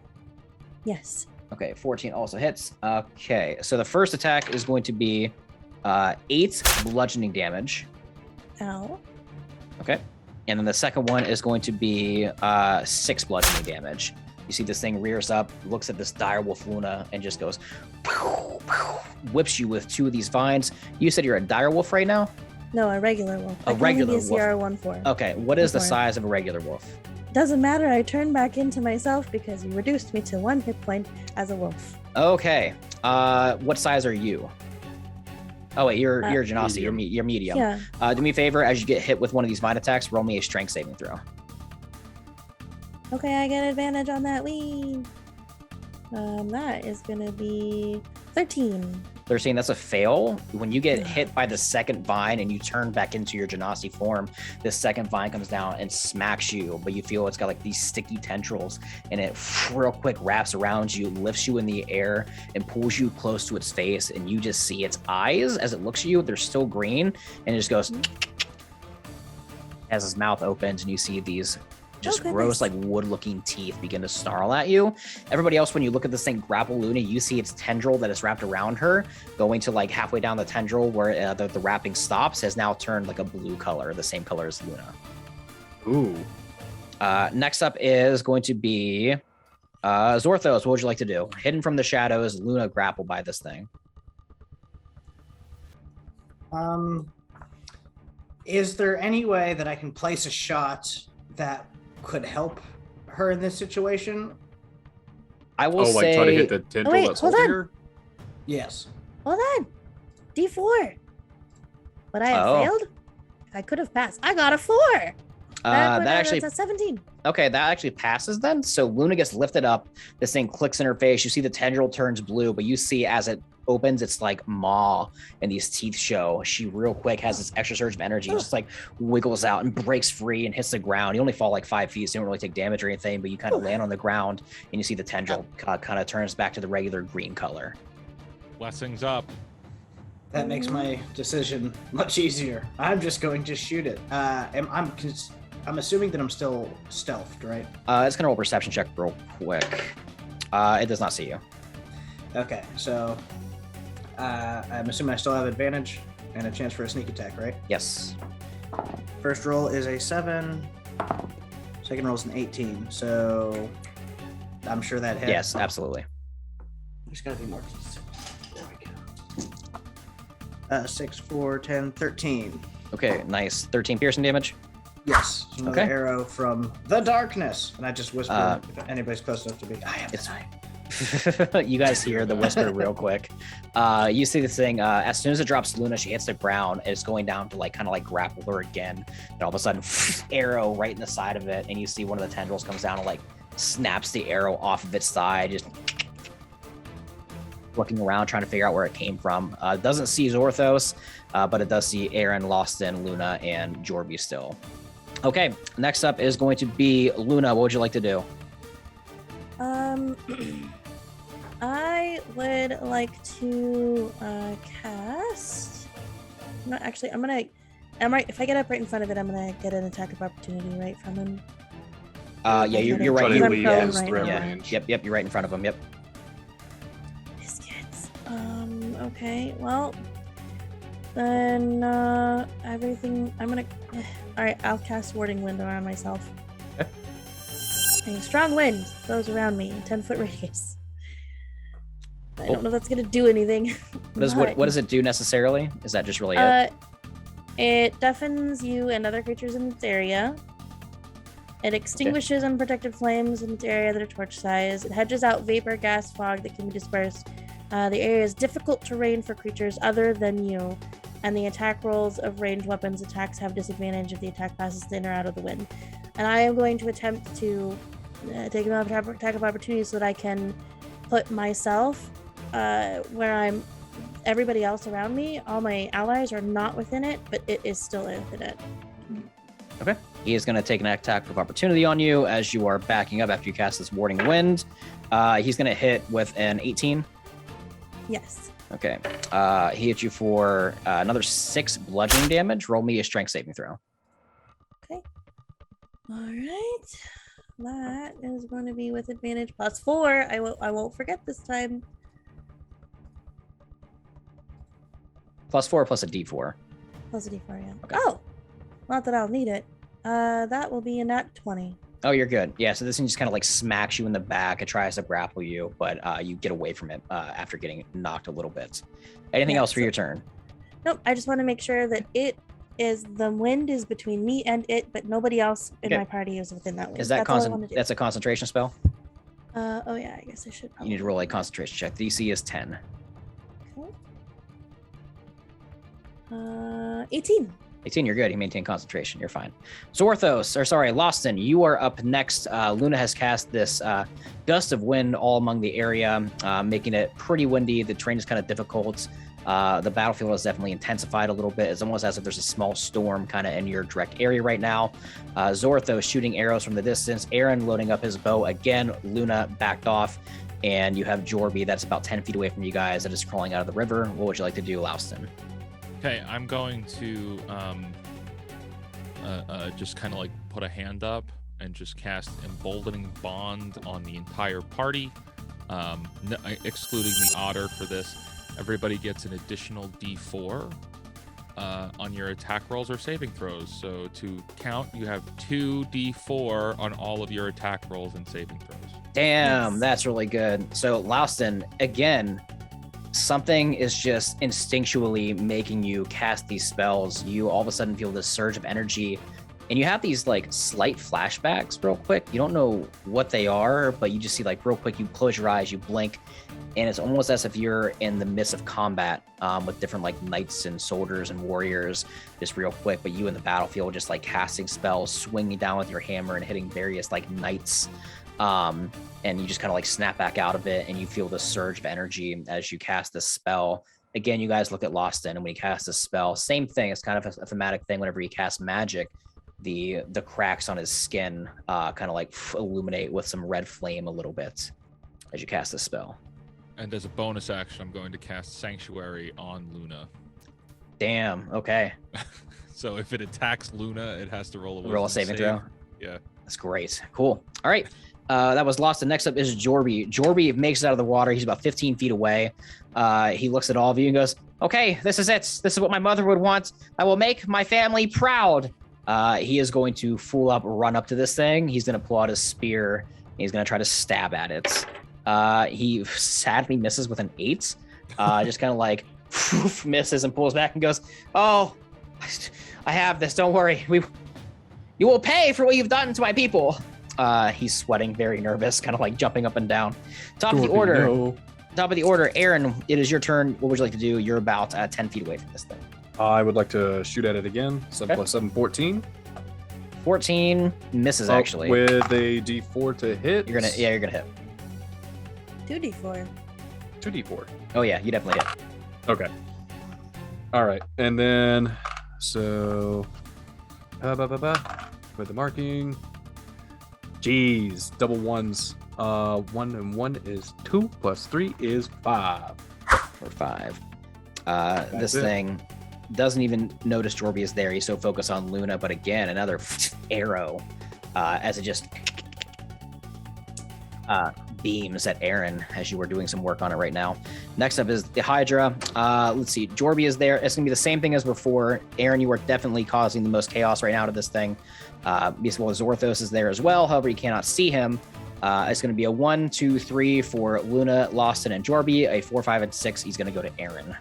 Yes. Okay, 14 also hits. Okay, so the first attack is going to be 8 bludgeoning damage. Ow. Okay, and then the second one is going to be 6 bludgeoning damage. You see this thing rears up, looks at this direwolf Luna, and just goes, whips you with 2 of these vines. You said you're a direwolf right now? No, a regular wolf. A regular wolf. CR14. Okay, what is the Before. size of a regular wolf? Doesn't matter. I turned back into myself because you reduced me to 1 hit point as a wolf. Okay, what size are you? Oh wait, you're Genasi. You're medium. Yeah. Do me a favor, as you get hit with one of these vine attacks, roll me a strength saving throw. Okay, I get advantage on that. That is gonna be 13. 13, that's a fail. When you get hit by the second vine and you turn back into your Genasi form, this second vine comes down and smacks you, but you feel it's got like these sticky tendrils, and it real quick wraps around you, lifts you in the air, and pulls you close to its face, and you just see its eyes as it looks at you. They're still green, and it just goes as his mouth opens, and you see these just gross, like wood-looking teeth begin to snarl at you. Everybody else, when you look at this thing grapple Luna, you see its tendril that is wrapped around her, going to like halfway down the tendril where the wrapping stops, has now turned like a blue color, the same color as Luna. Ooh. Next up is going to be Zorthos. What would you like to do? Hidden from the shadows, Luna grappled by this thing. Is there any way that I can place a shot that could help her in this situation? I will like say, try to hit the tendril wait, that's hold holding on. her? Yes. Hold on. D4. Would I have failed? I could have passed. I got a 4. that actually That's a 17. Okay, that actually passes then. So Luna gets lifted up. This thing clicks in her face. You see the tendril turns blue, but you see as it opens, it's like maw and these teeth show. She real quick has this extra surge of energy, just like wiggles out and breaks free and hits the ground. You only fall like 5 feet, so you don't really take damage or anything, but you kind of land on the ground and you see the tendril kind of turns back to the regular green color. Blessings up. That makes my decision much easier. I'm just going to shoot it. I'm assuming that I'm still stealthed, right? It's gonna roll a perception check real quick. It does not see you. Okay, so I'm assuming I still have advantage and a chance for a sneak attack, right? Yes. First roll is a 7. Second roll is an 18. So I'm sure that hits. Yes, absolutely. There's got to be more. There we go. 6, 4, 10, 13. Okay, nice. 13 piercing damage. Yes. Another Okay. arrow from the darkness. And I just whisper if anybody's close enough to be. I am the night. You guys hear the whisper real quick. You see this thing, as soon as it drops Luna, she hits the ground. It's going down to like kind of like grapple her again. And all of a sudden, arrow right in the side of it. And you see one of the tendrils comes down and like snaps the arrow off of its side, just looking around, trying to figure out where it came from. It doesn't see Zorthos, but it does see Aaron, Lawson, Luna, and Jorbi still. Okay, next up is going to be Luna. What would you like to do? I would like to cast. No, actually, I'm right. If I get up right in front of it, I'm gonna get an attack of opportunity right from him. Yeah, you're right. Try to I'm leave prone his right threat now. range. Yep, you're right in front of him. Yep. Biscuits. Okay. Well, then everything. I'm gonna. All right. I'll cast Warding Wind around myself. Okay. A strong wind blows around me in 10-foot radius. I don't know if that's gonna do anything. What does it do necessarily? Is that just really it? It deafens you and other creatures in its area. It extinguishes unprotected flames in its area that are torch size. It hedges out vapor, gas, fog that can be dispersed. The area is difficult terrain for creatures other than you, and the attack rolls of ranged weapons attacks have disadvantage if the attack passes in or out of the wind. And I am going to attempt to take an attack of opportunity so that I can put myself where I'm. Everybody else around me, all my allies are not within it, but it is still within it. Okay. He is going to take an attack of opportunity on you as you are backing up after you cast this Warding Wind. He's going to hit with an 18. Yes. Okay. He hits you for another 6 bludgeoning damage. Roll me a strength saving throw. Okay. All right. That is going to be with advantage +4. I won't forget this time. +4 plus a d4. Plus a d4, yeah. Okay. Oh, not that I'll need it. That will be a nat 20. Oh, you're good. Yeah, so this thing just kind of like smacks you in the back. It tries to grapple you, but you get away from it after getting knocked a little bit. Anything else for your turn? Nope. I just want to make sure that the wind is between me and it, but nobody else in my party is within that wind. Is that That's all I want to do. that's a concentration spell? Oh yeah, I guess I should. You need to roll a concentration check. The DC is 10. Okay. 18. 18, you're good. You maintain concentration. You're fine. Lawston, you are up next. Luna has cast this gust of wind all among the area, making it pretty windy. The terrain is kind of difficult. The battlefield has definitely intensified a little bit. It's almost as if there's a small storm kind of in your direct area right now. Zorthos shooting arrows from the distance. Aaron loading up his bow again. Luna backed off. And you have Jorbi that's about 10 feet away from you guys that is crawling out of the river. What would you like to do, Lawston? Okay, I'm going to just kind of like put a hand up and just cast Emboldening Bond on the entire party, excluding the otter for this. Everybody gets an additional D4 on your attack rolls or saving throws. So to count, you have 2 D4 on all of your attack rolls and saving throws. Damn, that's really good. So Lawston, again, something is just instinctually making you cast these spells. You all of a sudden feel this surge of energy, and you have these like slight flashbacks real quick. You don't know what they are, but you just see like real quick, you close your eyes, you blink, and it's almost as if you're in the midst of combat with different like knights and soldiers and warriors just real quick, but you in the battlefield just like casting spells, swinging down with your hammer and hitting various like knights. And you just kind of like snap back out of it and you feel the surge of energy as you cast this spell. Again, you guys look at Lawston, and when he casts a spell, same thing. It's kind of a thematic thing. Whenever he casts magic, the cracks on his skin kind of like illuminate with some red flame a little bit as you cast this spell. And as a bonus action, I'm going to cast Sanctuary on Luna. Damn, okay. So if it attacks Luna, it has to roll a saving throw. Yeah. That's great. Cool. All right. That was Lawston. Next up is Jorbi. Jorbi makes it out of the water. He's about 15 feet away. He looks at all of you and goes, okay, this is it. This is what my mother would want. I will make my family proud. He is going to run up to this thing. He's going to pull out his spear. And he's going to try to stab at it. He sadly misses with an 8. Just kind of like misses and pulls back and goes, oh, I have this. Don't worry. You will pay for what you've done to my people. He's sweating, very nervous, kind of like jumping up and down. Top of the order, Aaron, it is your turn. What would you like to do? You're about 10 feet away from this thing. I would like to shoot at it again. 7 plus 7, 14. 14 misses, actually. With a D4 to hit. You're gonna hit. 2d4. 2d4. Oh yeah, you definitely hit. Okay. All right, and then so with the marking. Jeez, double ones. 1 and 1 is 2 plus 3 is 5. For 5. This it. thing doesn't even notice Jorbi is there. He's so focused on Luna, but again, another arrow as it just beams at Aaron as you were doing some work on it right now. Next up is the Hydra. Let's see. Jorbi is there. It's going to be the same thing as before. Aaron, you are definitely causing the most chaos right now to this thing. Because Zorthos is there as well. However, you cannot see him. It's going to be a 1, 2, 3 for Luna, Lawson, and Jorbi. A 4, 5, and 6. He's going to go to Aaron.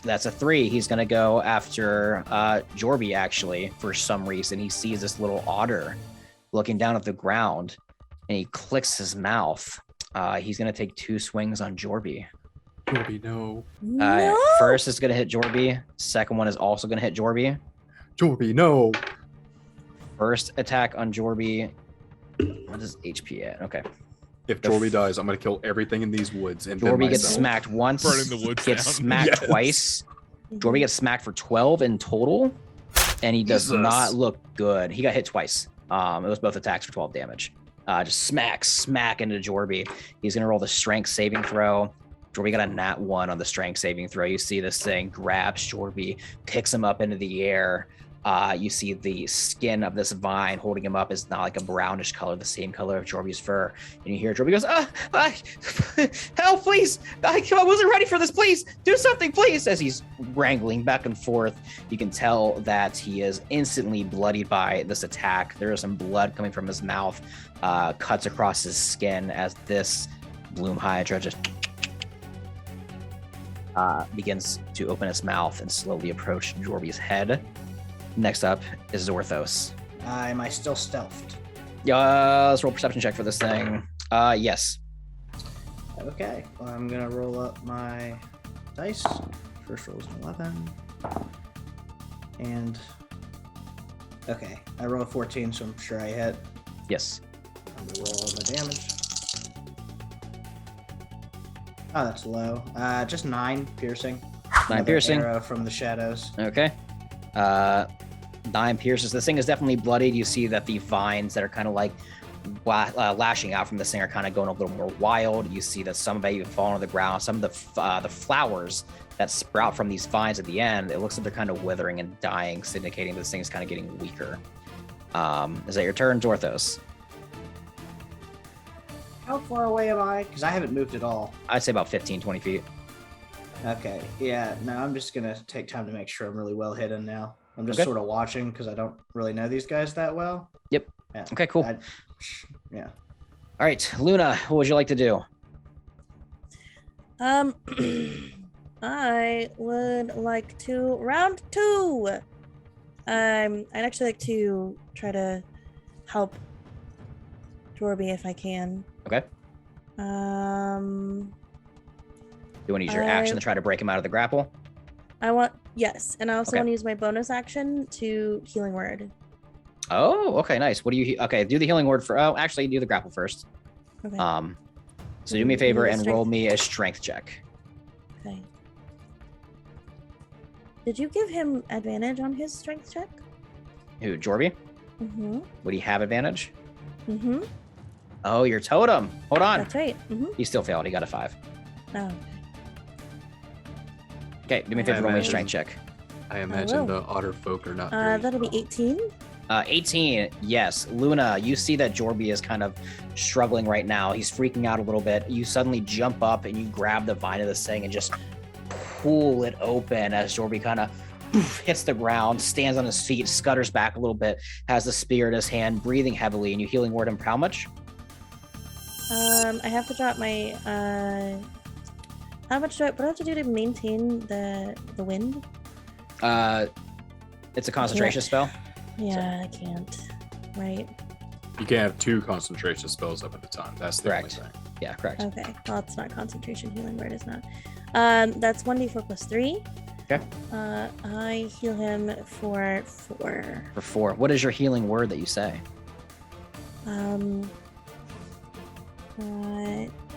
That's a 3. He's going to go after Jorbi, actually, for some reason. He sees this little otter looking down at the ground, and he clicks his mouth. He's going to take 2 swings on Jorbi. Jorbi, no. No. First is going to hit Jorbi. Second one is also going to hit Jorbi. Jorbi, no. First attack on Jorbi. What is HP at? Okay. If Jorbi dies, I'm going to kill everything in these woods. And then Jorbi gets myself. smacked once. Burning the woods Gets down. smacked Yes. twice. Jorbi gets smacked for 12 in total. And he does Jesus. not look good. He got hit twice. It was both attacks for 12 damage. Just smack into Jorbi. He's going to roll the strength saving throw. Jorbi got a nat 1 on the strength saving throw. You see this thing grabs Jorbi, picks him up into the air. You see the skin of this vine holding him up is not like a brownish color, the same color of Jorbi's fur. And you hear Jorbi goes, help, please. I wasn't ready for this. Please do something, please. As he's wrangling back and forth, you can tell that he is instantly bloodied by this attack. There is some blood coming from his mouth, cuts across his skin as this Bloom Hydra just begins to open its mouth and slowly approach Jorbi's head. Next up is Zorthos. Am I still stealthed? Let's roll perception check for this thing. Yes. Okay. Well, I'm gonna roll up my dice. First roll is an 11. And okay, I rolled a 14, so I'm sure I hit. Yes. I'm gonna roll all my damage. Oh, that's low. Just 9 piercing. 9 Another piercing. Arrow from the shadows. Okay. 9 pierces. This thing is definitely bloodied. You see that the vines that are kind of like lashing out from this thing are kind of going a little more wild. You see that some of it even falling on the ground. Some of the flowers that sprout from these vines at the end, it looks like they're kind of withering and dying, indicating this thing is kind of getting weaker. Is that your turn, Zorthos? How far away am I? Because I haven't moved at all. I'd say about 15, 20 feet. Okay. Yeah. No, I'm just gonna take time to make sure I'm really well hidden now. I'm just Okay. sort of watching because I don't really know these guys that well. Yep. Yeah. Okay, cool. Yeah. All right, Luna, what would you like to do? I would like to round 2. I'd actually like to try to help Jorbi if I can. Okay. Do you want to use your action to try to break him out of the grapple? Yes, and I also Okay. want to use my bonus action to healing word. Oh, okay, nice. What do you? Okay, do the healing word for. Oh, actually, do the grapple first. Okay. So do me a favor Give me a and strength. roll me a strength check. Okay. Did you give him advantage on his strength check? Who, Jorbi? Mm-hmm. Would he have advantage? Mm-hmm. Oh, your totem. Hold on. That's right. Mm-hmm. He still failed. He got a 5. Oh. Okay, do me a favor, I roll me a imagine- strength check. I imagine will. the Otterfolk are not very That'll be 18. 18, yes. Luna, you see that Jorbi is kind of struggling right now. He's freaking out a little bit. You suddenly jump up and you grab the vine of this thing and just pull it open as Jorbi kind of hits the ground, stands on his feet, scutters back a little bit, has the spear in his hand, breathing heavily, and you healing word him how much? I have to drop my how much do I have to do to maintain the wind? It's a concentration spell. Yeah, I can't. Right. You can't have 2 concentration spells up at a time. That's the Correct. only thing. Yeah, correct. Okay. Well, it's not concentration. Healing word is not. That's 1d4 plus 3. Okay. I heal him for 4. For 4. What is your healing word that you say?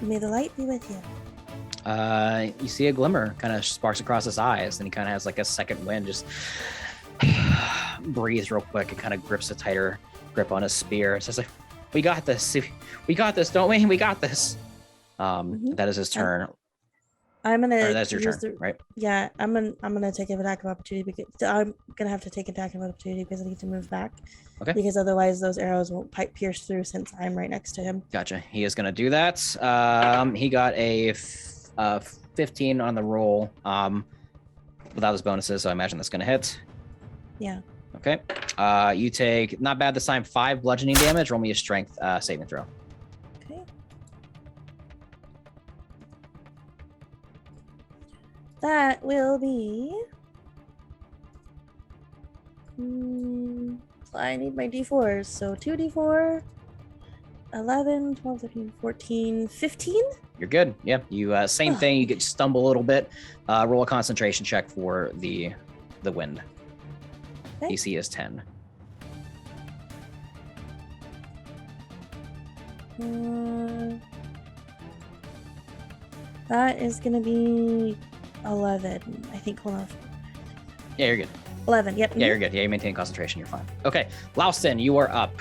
May the light be with you. You see a glimmer kind of sparks across his eyes, and he kind of has like a second wind, just breathes real quick and kind of grips a tighter grip on his spear. It says like, We got this. We got this, don't we? We got this. Mhm. That is his turn. I'm gonna. Or that's your use turn, right? Yeah, I'm gonna take an attack of opportunity because I'm gonna have to take attack of opportunity because I need to move back. Okay. Because otherwise those arrows won't pierce through since I'm right next to him. Gotcha. He is gonna do that. He got a 15 on the roll. Without his bonuses, so I imagine that's gonna hit. Yeah. Okay. You take, not bad this time, 5 bludgeoning damage. Roll me a strength saving throw. Okay. That will be. I need my d4s. So 2d4, 11, 12, 13, 14, 15. You're good. Yeah. You same thing. You get stumble a little bit. Roll a concentration check for the wind. Okay. DC is 10. That is going to be 11. I think. Hold on. Yeah, you're good. 11. Yep. Yeah, you're good. Yeah, you maintain concentration. You're fine. Okay. Louston, you are up.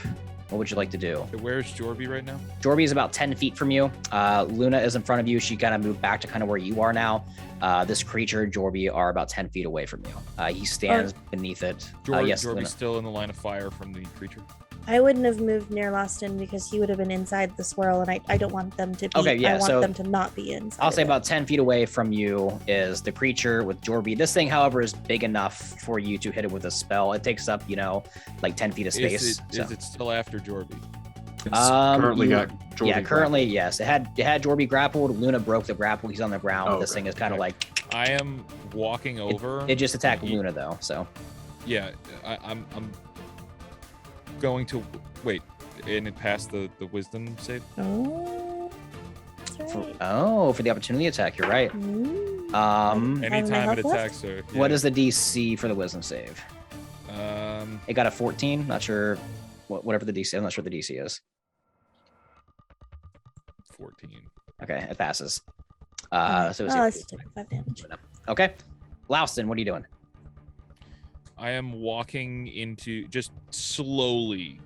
What would you like to do? Where's Jorbi right now? Jorbi is about 10 feet from you. Luna is in front of you. She kind of moved back to kind of where you are now. This creature, Jorbi, are about 10 feet away from you. He stands beneath it. Yes, Luna. Jorbi's still in the line of fire from the creature. I wouldn't have moved near Loston because he would have been inside the swirl, and I don't want them to be. Okay, yeah, I want so them to not be inside. I'll say of it. about 10 feet away from you is the creature with Jorbi. This thing, however, is big enough for you to hit it with a spell. It takes up, like 10 feet of space. Is it still after Jorbi? It's currently got Jorbi. Yeah, currently, yes. It had Jorbi grappled. Luna broke the grapple. He's on the ground. Oh, this thing is kind of like. I am walking over. It just attacked Luna though, so. Yeah, I'm going to wait, and it passed the wisdom save. Oh, that's right. For the opportunity attack, you're right. Mm. Anytime it health left? attacks her. Yeah. What is the DC for the wisdom save? It got a 14. Not sure. Whatever the DC. I'm not sure what the DC is. 14. Okay, it passes. Okay. So Oh, it's let's take 5 damage. okay. Louston, what are you doing? I am walking into just slowly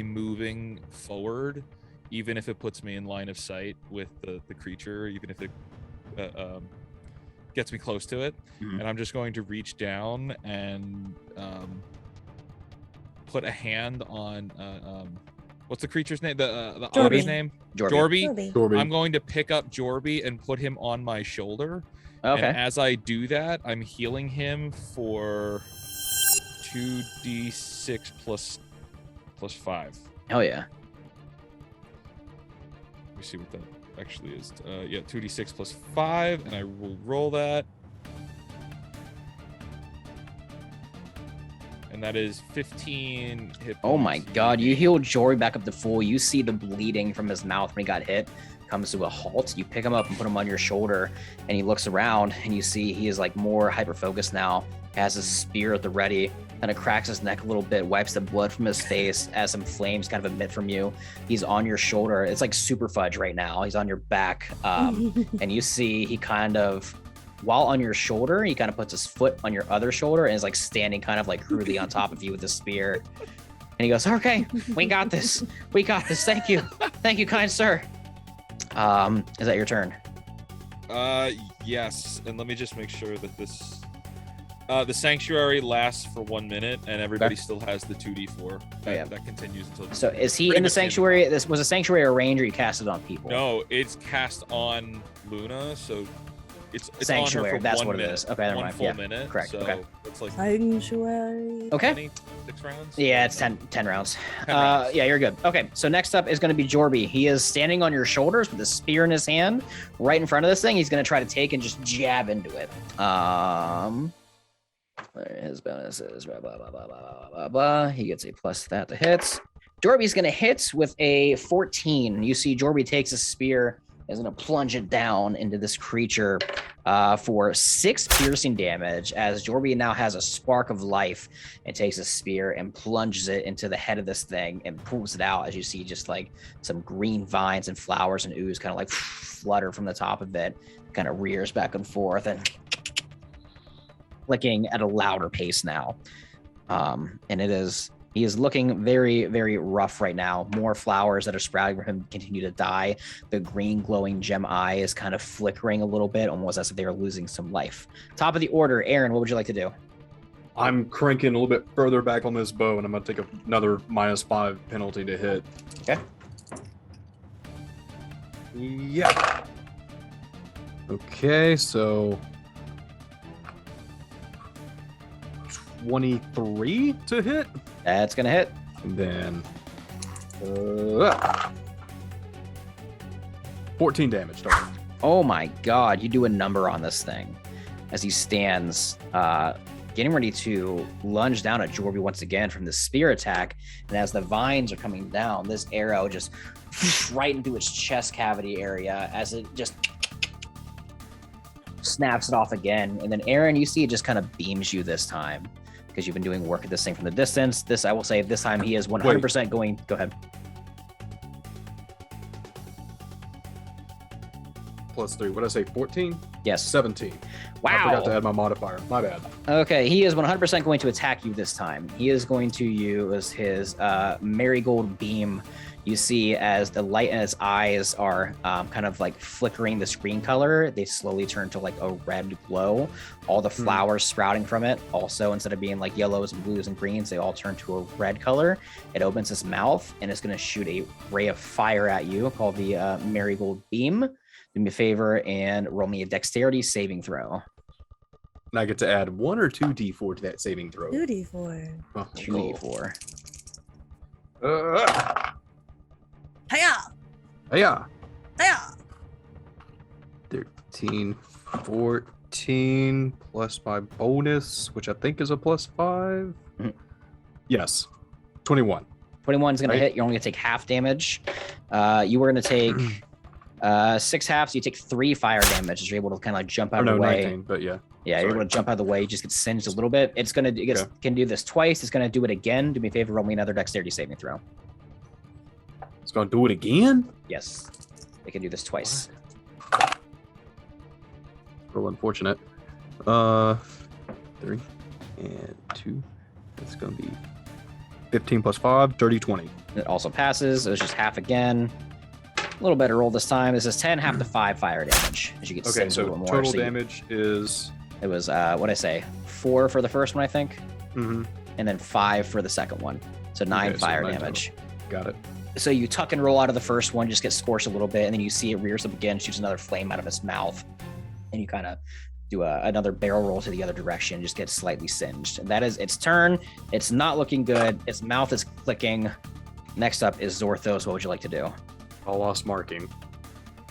moving forward, even if it puts me in line of sight with the creature, even if it gets me close to it. Mhm. And I'm just going to reach down and put a hand on what's the creature's name? The Jorbi. otter's name? Jorbi. Jorbi. I'm going to pick up Jorbi and put him on my shoulder. Okay. And as I do that, I'm healing him for 2d6 plus 5. Hell yeah. Let me see what that actually is. Yeah, 2d6 plus 5, and I will roll that. And that is 15 hit points. Oh my god, you healed Jorbi back up to full. You see the bleeding from his mouth when he got hit comes to a halt. You pick him up and put him on your shoulder, and he looks around, and you see he is like more hyper-focused now. Has his spear at the ready, kind of cracks his neck a little bit, wipes the blood from his face as some flames kind of emit from you. He's on your shoulder. It's like super fudge right now. He's on your back. And you see he kind of, while on your shoulder, he kind of puts his foot on your other shoulder and is like standing kind of like crudely on top of you with his spear. And he goes, okay, we got this. We got this. Thank you. Thank you, kind sir. Is that your turn? Yes. And let me just make sure that this the sanctuary lasts for 1 minute, and everybody still has the 2d4. That continues until. So is he pretty in the much sanctuary? This was a sanctuary a range, or you cast it on people? No, it's cast on Luna, so it's Sanctuary, on her for that's 1 what it minute, is. Okay, never one mind. full Yeah, minute. correct, So okay. it's like Sanctuary. Okay. 26 rounds. Yeah, it's 10 rounds. 10 rounds. Yeah, you're good. Okay, so next up is going to be Jorbi. He is standing on your shoulders with a spear in his hand, right in front of this thing. He's going to try to take and just jab into it. His bonus is blah, blah, blah, blah, blah, blah, blah. He gets a plus that to hits. Jorbi's going to hit with a 14. You see Jorbi takes a spear, is going to plunge it down into this creature for 6 piercing damage, as Jorbi now has a spark of life and takes a spear and plunges it into the head of this thing and pulls it out, as you see just like some green vines and flowers and ooze kind of like flutter from the top of it, kind of rears back and forth and clicking at a louder pace now. And it is He is looking very, very rough right now. More flowers that are sprouting from him continue to die. The green glowing gem eye is kind of flickering a little bit, almost as if they are losing some life. Top of the order, Aaron, what would you like to do? I'm cranking a little bit further back on this bow, and I'm going to take another -5 penalty to hit. Okay. Yeah. Okay, so 23 to hit. That's going to hit. And then 14 damage total. Oh my god, you do a number on this thing as he stands, getting ready to lunge down at Jorbi once again from the spear attack. And as the vines are coming down, this arrow just right into its chest cavity area as it just snaps it off again. And then Aaron, you see it just kind of beams you this time because you've been doing work at this thing from the distance. This, I will say, this time he is 100% going. Go ahead. +3. What did I say? 14? Yes. 17. Wow. I forgot to add my modifier. My bad. Okay, he is 100% going to attack you this time. He is going to use his marigold beam. You see as the light in his eyes are kind of like flickering the screen color, they slowly turn to like a red glow. All the flowers sprouting from it also, instead of being like yellows and blues and greens, they all turn to a red color. It opens its mouth and it's going to shoot a ray of fire at you called the marigold beam. Do me a favor and roll me a dexterity saving throw. And I get to add 1 or 2 d4 to that saving throw. 2d4. Oh, 2d4. Hiya! Yeah. Hiya! 13, 14 plus my bonus, which I think is a +5. Mhm. Yes. 21. 21 is going Right. to hit. You're only going to take half damage. You were going to take 6 halves. So you take 3 fire damage as you're able to kind of like jump out Or of no, the way. 19, but yeah. Yeah, you're Sorry. able to jump out of the way. You just get singed a little bit. It's going to Okay. can do this twice. It's going to do it again. Do me a favor, roll me another dexterity saving throw. It's going to do it again? Yes, it can do this twice. Real unfortunate. 3 and 2. That's going to be 15 plus 5, 30, 20. It also passes. It was just half again. A little better roll this time. This is 10, half to 5 fire damage as you get Okay, singed a so little more. total So you- damage is... it was, what'd I say? 4 for the first one, I think, Mhm. and then 5 for the second one. So 9 Okay, so fire 9 damage. Got it. So you tuck and roll out of the first one, just get scorched a little bit, and then you see it rears up again, shoots another flame out of its mouth, and you kind of do another barrel roll to the other direction, just get slightly singed. And that is its turn. It's not looking good. Its mouth is clicking. Next up is Zorthos. What would you like to do? All lost marking.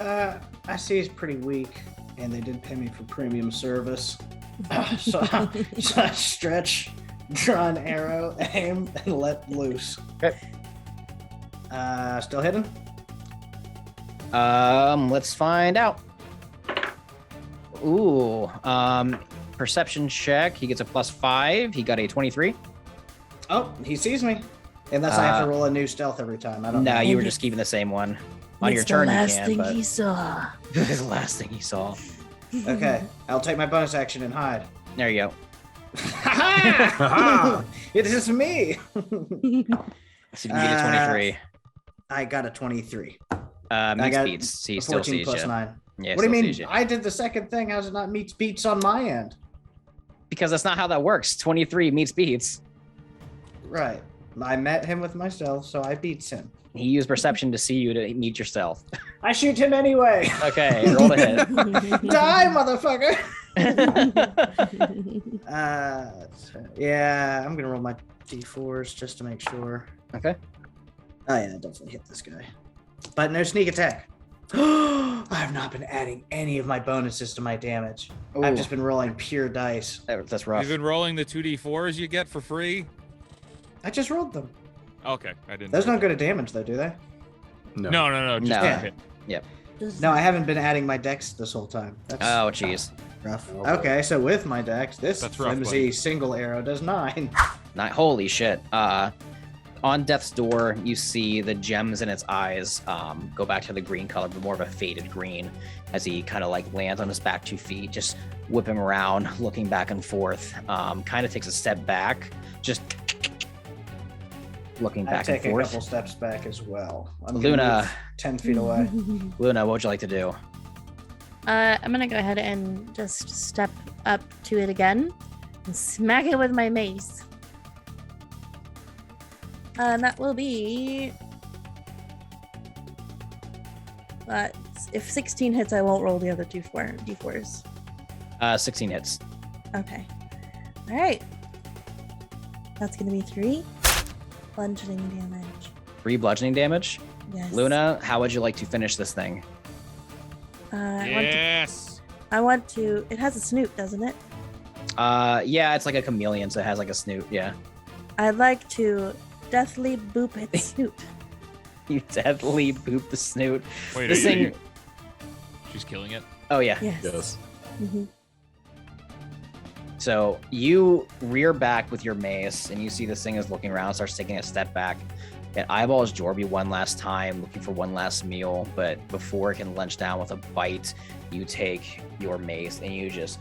I see he's pretty weak, and they did pay me for premium service. So I stretch, draw an arrow, aim, and let loose. Okay. Still hidden? Let's find out. Ooh, perception check. He gets a +5. He got a 23. Oh, he sees me. Unless I have to Uh, roll a new stealth every time. I don't No, know. you were just keeping the same one. On It's your the turn, you last can, thing but he saw. the last thing he saw. Okay, I'll take my bonus action and hide. There you go. Ha-ha! It is me. So you get a 23. I got a 23. Meets got beats. So he A still 14 sees plus you. 9. Yeah, What do you still mean? sees you. I did the second thing. How's it not meets beats on my end? Because that's not how that works. 23 meets beats. Right. I met him with myself, so I beats him. He used perception to see you to meet your stealth. I shoot him anyway. Okay, roll to hit. Die, motherfucker. Yeah, I'm gonna roll my d4s just to make sure. Okay. Oh yeah, definitely hit this guy. But no sneak attack. I have not been adding any of my bonuses to my damage. I've Ooh. just been rolling pure dice. That's rough. You've been rolling the 2d4s you get for free? I just rolled them. Okay, I didn't. Those don't go to damage though, do they? No. No. Just No. hit. No, I haven't been adding my dex this whole time. That's Oh, jeez. rough. Oh. Okay, so with my dex, this That's rough, flimsy buddy. single arrow does 9. Not holy shit. On Death's door, you see the gems in its eyes go back to the green color, but more of a faded green, as he kind of like lands on his back 2 feet, just whipping around, looking back and forth. Kind of takes a step back, just looking I back and take a forth. couple steps back as well. I'm gonna Luna. move 10 feet away. Luna, what would you like to do? I'm gonna go ahead and just step up to it again and smack it with my mace. And that will be. If 16 hits, I won't roll the other d4s. 16 hits. Okay. All right. That's gonna be 3 bludgeoning damage. 3 bludgeoning damage. Yes. Luna, how would you like to finish this thing? Yes. I want to. It has a snoot, doesn't it? Yeah, it's like a chameleon, so it has like a snoot. Yeah. I'd like to deathly boop its snoot. You deadly boop the snoot. Wait, This thing. she's killing it. Oh yeah. Yes. Yes. Mhm. So you rear back with your mace, and you see this thing is looking around, starts taking a step back. It eyeballs Jorbi one last time, looking for one last meal. But before it can lunge down with a bite, you take your mace and you just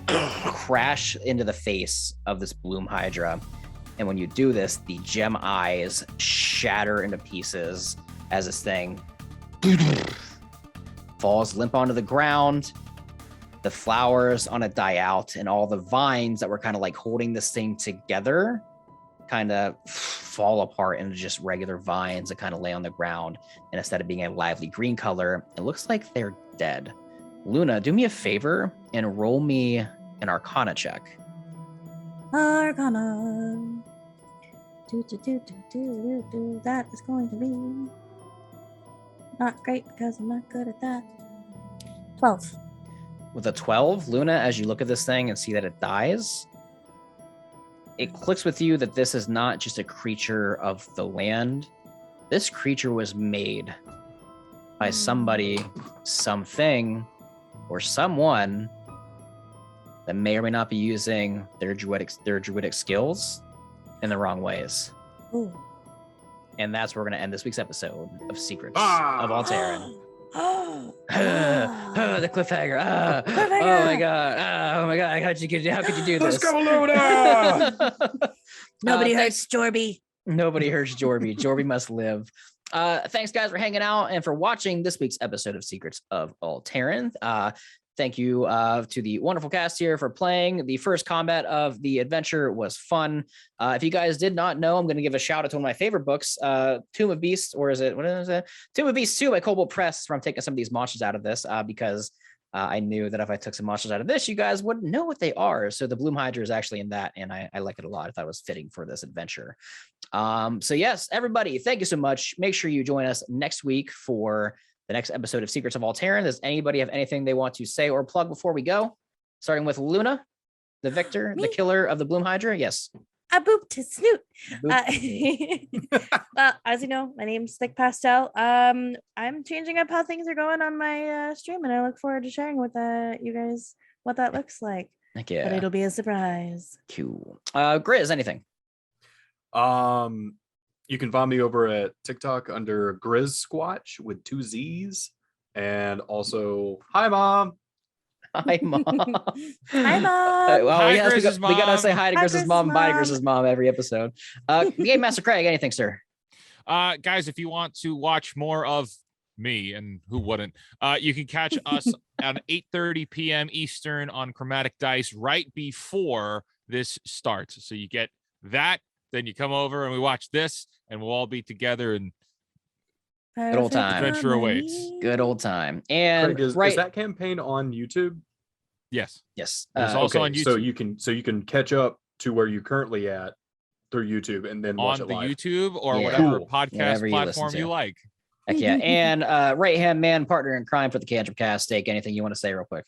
crash into the face of this bloom hydra. And when you do this, the gem eyes shatter into pieces as this thing falls limp onto the ground. The flowers on it die out, and all the vines that were kind of like holding this thing together kind of fall apart into just regular vines that kind of lay on the ground. And instead of being a lively green color, it looks like they're dead. Luna, do me a favor and roll me an Arcana check. Arcana. That is going to be not great because I'm not good at that. 12. With a 12, Luna, as you look at this thing and see that it dies, it clicks with you that this is not just a creature of the land. This creature was made by somebody, something, or someone that may or may not be using their druidic skills in the wrong ways. Ooh. And that's where we're going to end this week's episode of Secrets Ah! of Aal'Teron. Oh, The cliffhanger. Oh Cliffhanger! my god. Oh my god. How could you do this? Let's go, Luna! Nobody Thanks- hurts Jorbi. Nobody hurts Jorbi. Jorbi must live. Thanks, guys, for hanging out and for watching this week's episode of Secrets of Aal'Teron. Thank you to the wonderful cast here for playing. The first combat of the adventure was fun. If you guys did not know, I'm going to give a shout out to one of my favorite books, Tomb of Beasts, or what is it? Tomb of Beasts 2 by Cobalt Press, where I'm taking some of these monsters out of this because I knew that if I took some monsters out of this, you guys wouldn't know what they are. So the Bloom Hydra is actually in that, and I like it a lot. I thought it was fitting for this adventure. So yes, everybody, thank you so much. Make sure you join us next week for the next episode of Secrets of Aal'Teron. Does anybody have anything they want to say or plug before we go? Starting with Luna, the victor, the Me? killer of the Bloom Hydra. Yes. I booped his snoot. Boop. As you know, my name's Thick Pastel. I'm changing up how things are going on my stream, and I look forward to sharing with you guys what that looks like. Heck But yeah. it'll be a surprise. Cool. Grizz, anything? You can find me over at TikTok under Grizz Squatch with 2 Z's. And also, hi, Mom. Hi, Mom. Hi, Mom. Well, Hi, yes, we Grizz's gotta mom. say hi to Hi, Grizz's Grizz's mom, bye to mom. Grizz's mom every episode. Game Master Craig, anything, sir? Guys, if you want to watch more of me, and who wouldn't, you can catch us at 8:30 p.m. Eastern on Chromatic Dice right before this starts. So you get that, then you come over and we watch this, and we'll all be together and Good old time. Adventure awaits. Good old time. And Craig, is right, that campaign on YouTube? yes. yes. There's also on So YouTube. you can catch up to where you're currently at through YouTube and then watch On it the live. YouTube or Yeah. whatever Cool. podcast Whatever you listen platform to. you like. Heck yeah. And right hand man, partner in crime for the Cantrip Cast. Steak, anything you want to say real quick?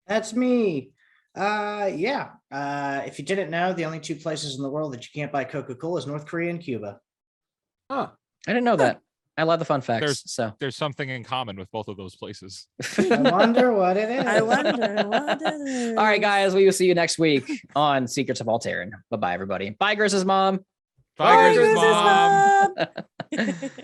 That's me. Yeah. If you didn't know, the only 2 places in the world that you can't buy Coca-Cola is North Korea and Cuba. Huh. I didn't know that. I love the fun facts. There's- So There's something in common with both of those places. I wonder what it is. I wonder what it is. all right, guys, we will see you next week on Secrets of Aal'Teron. Bye-bye, everybody. Bye, Grizz's mom. Bye, Bye, Grizz's Grizz's mom. mom.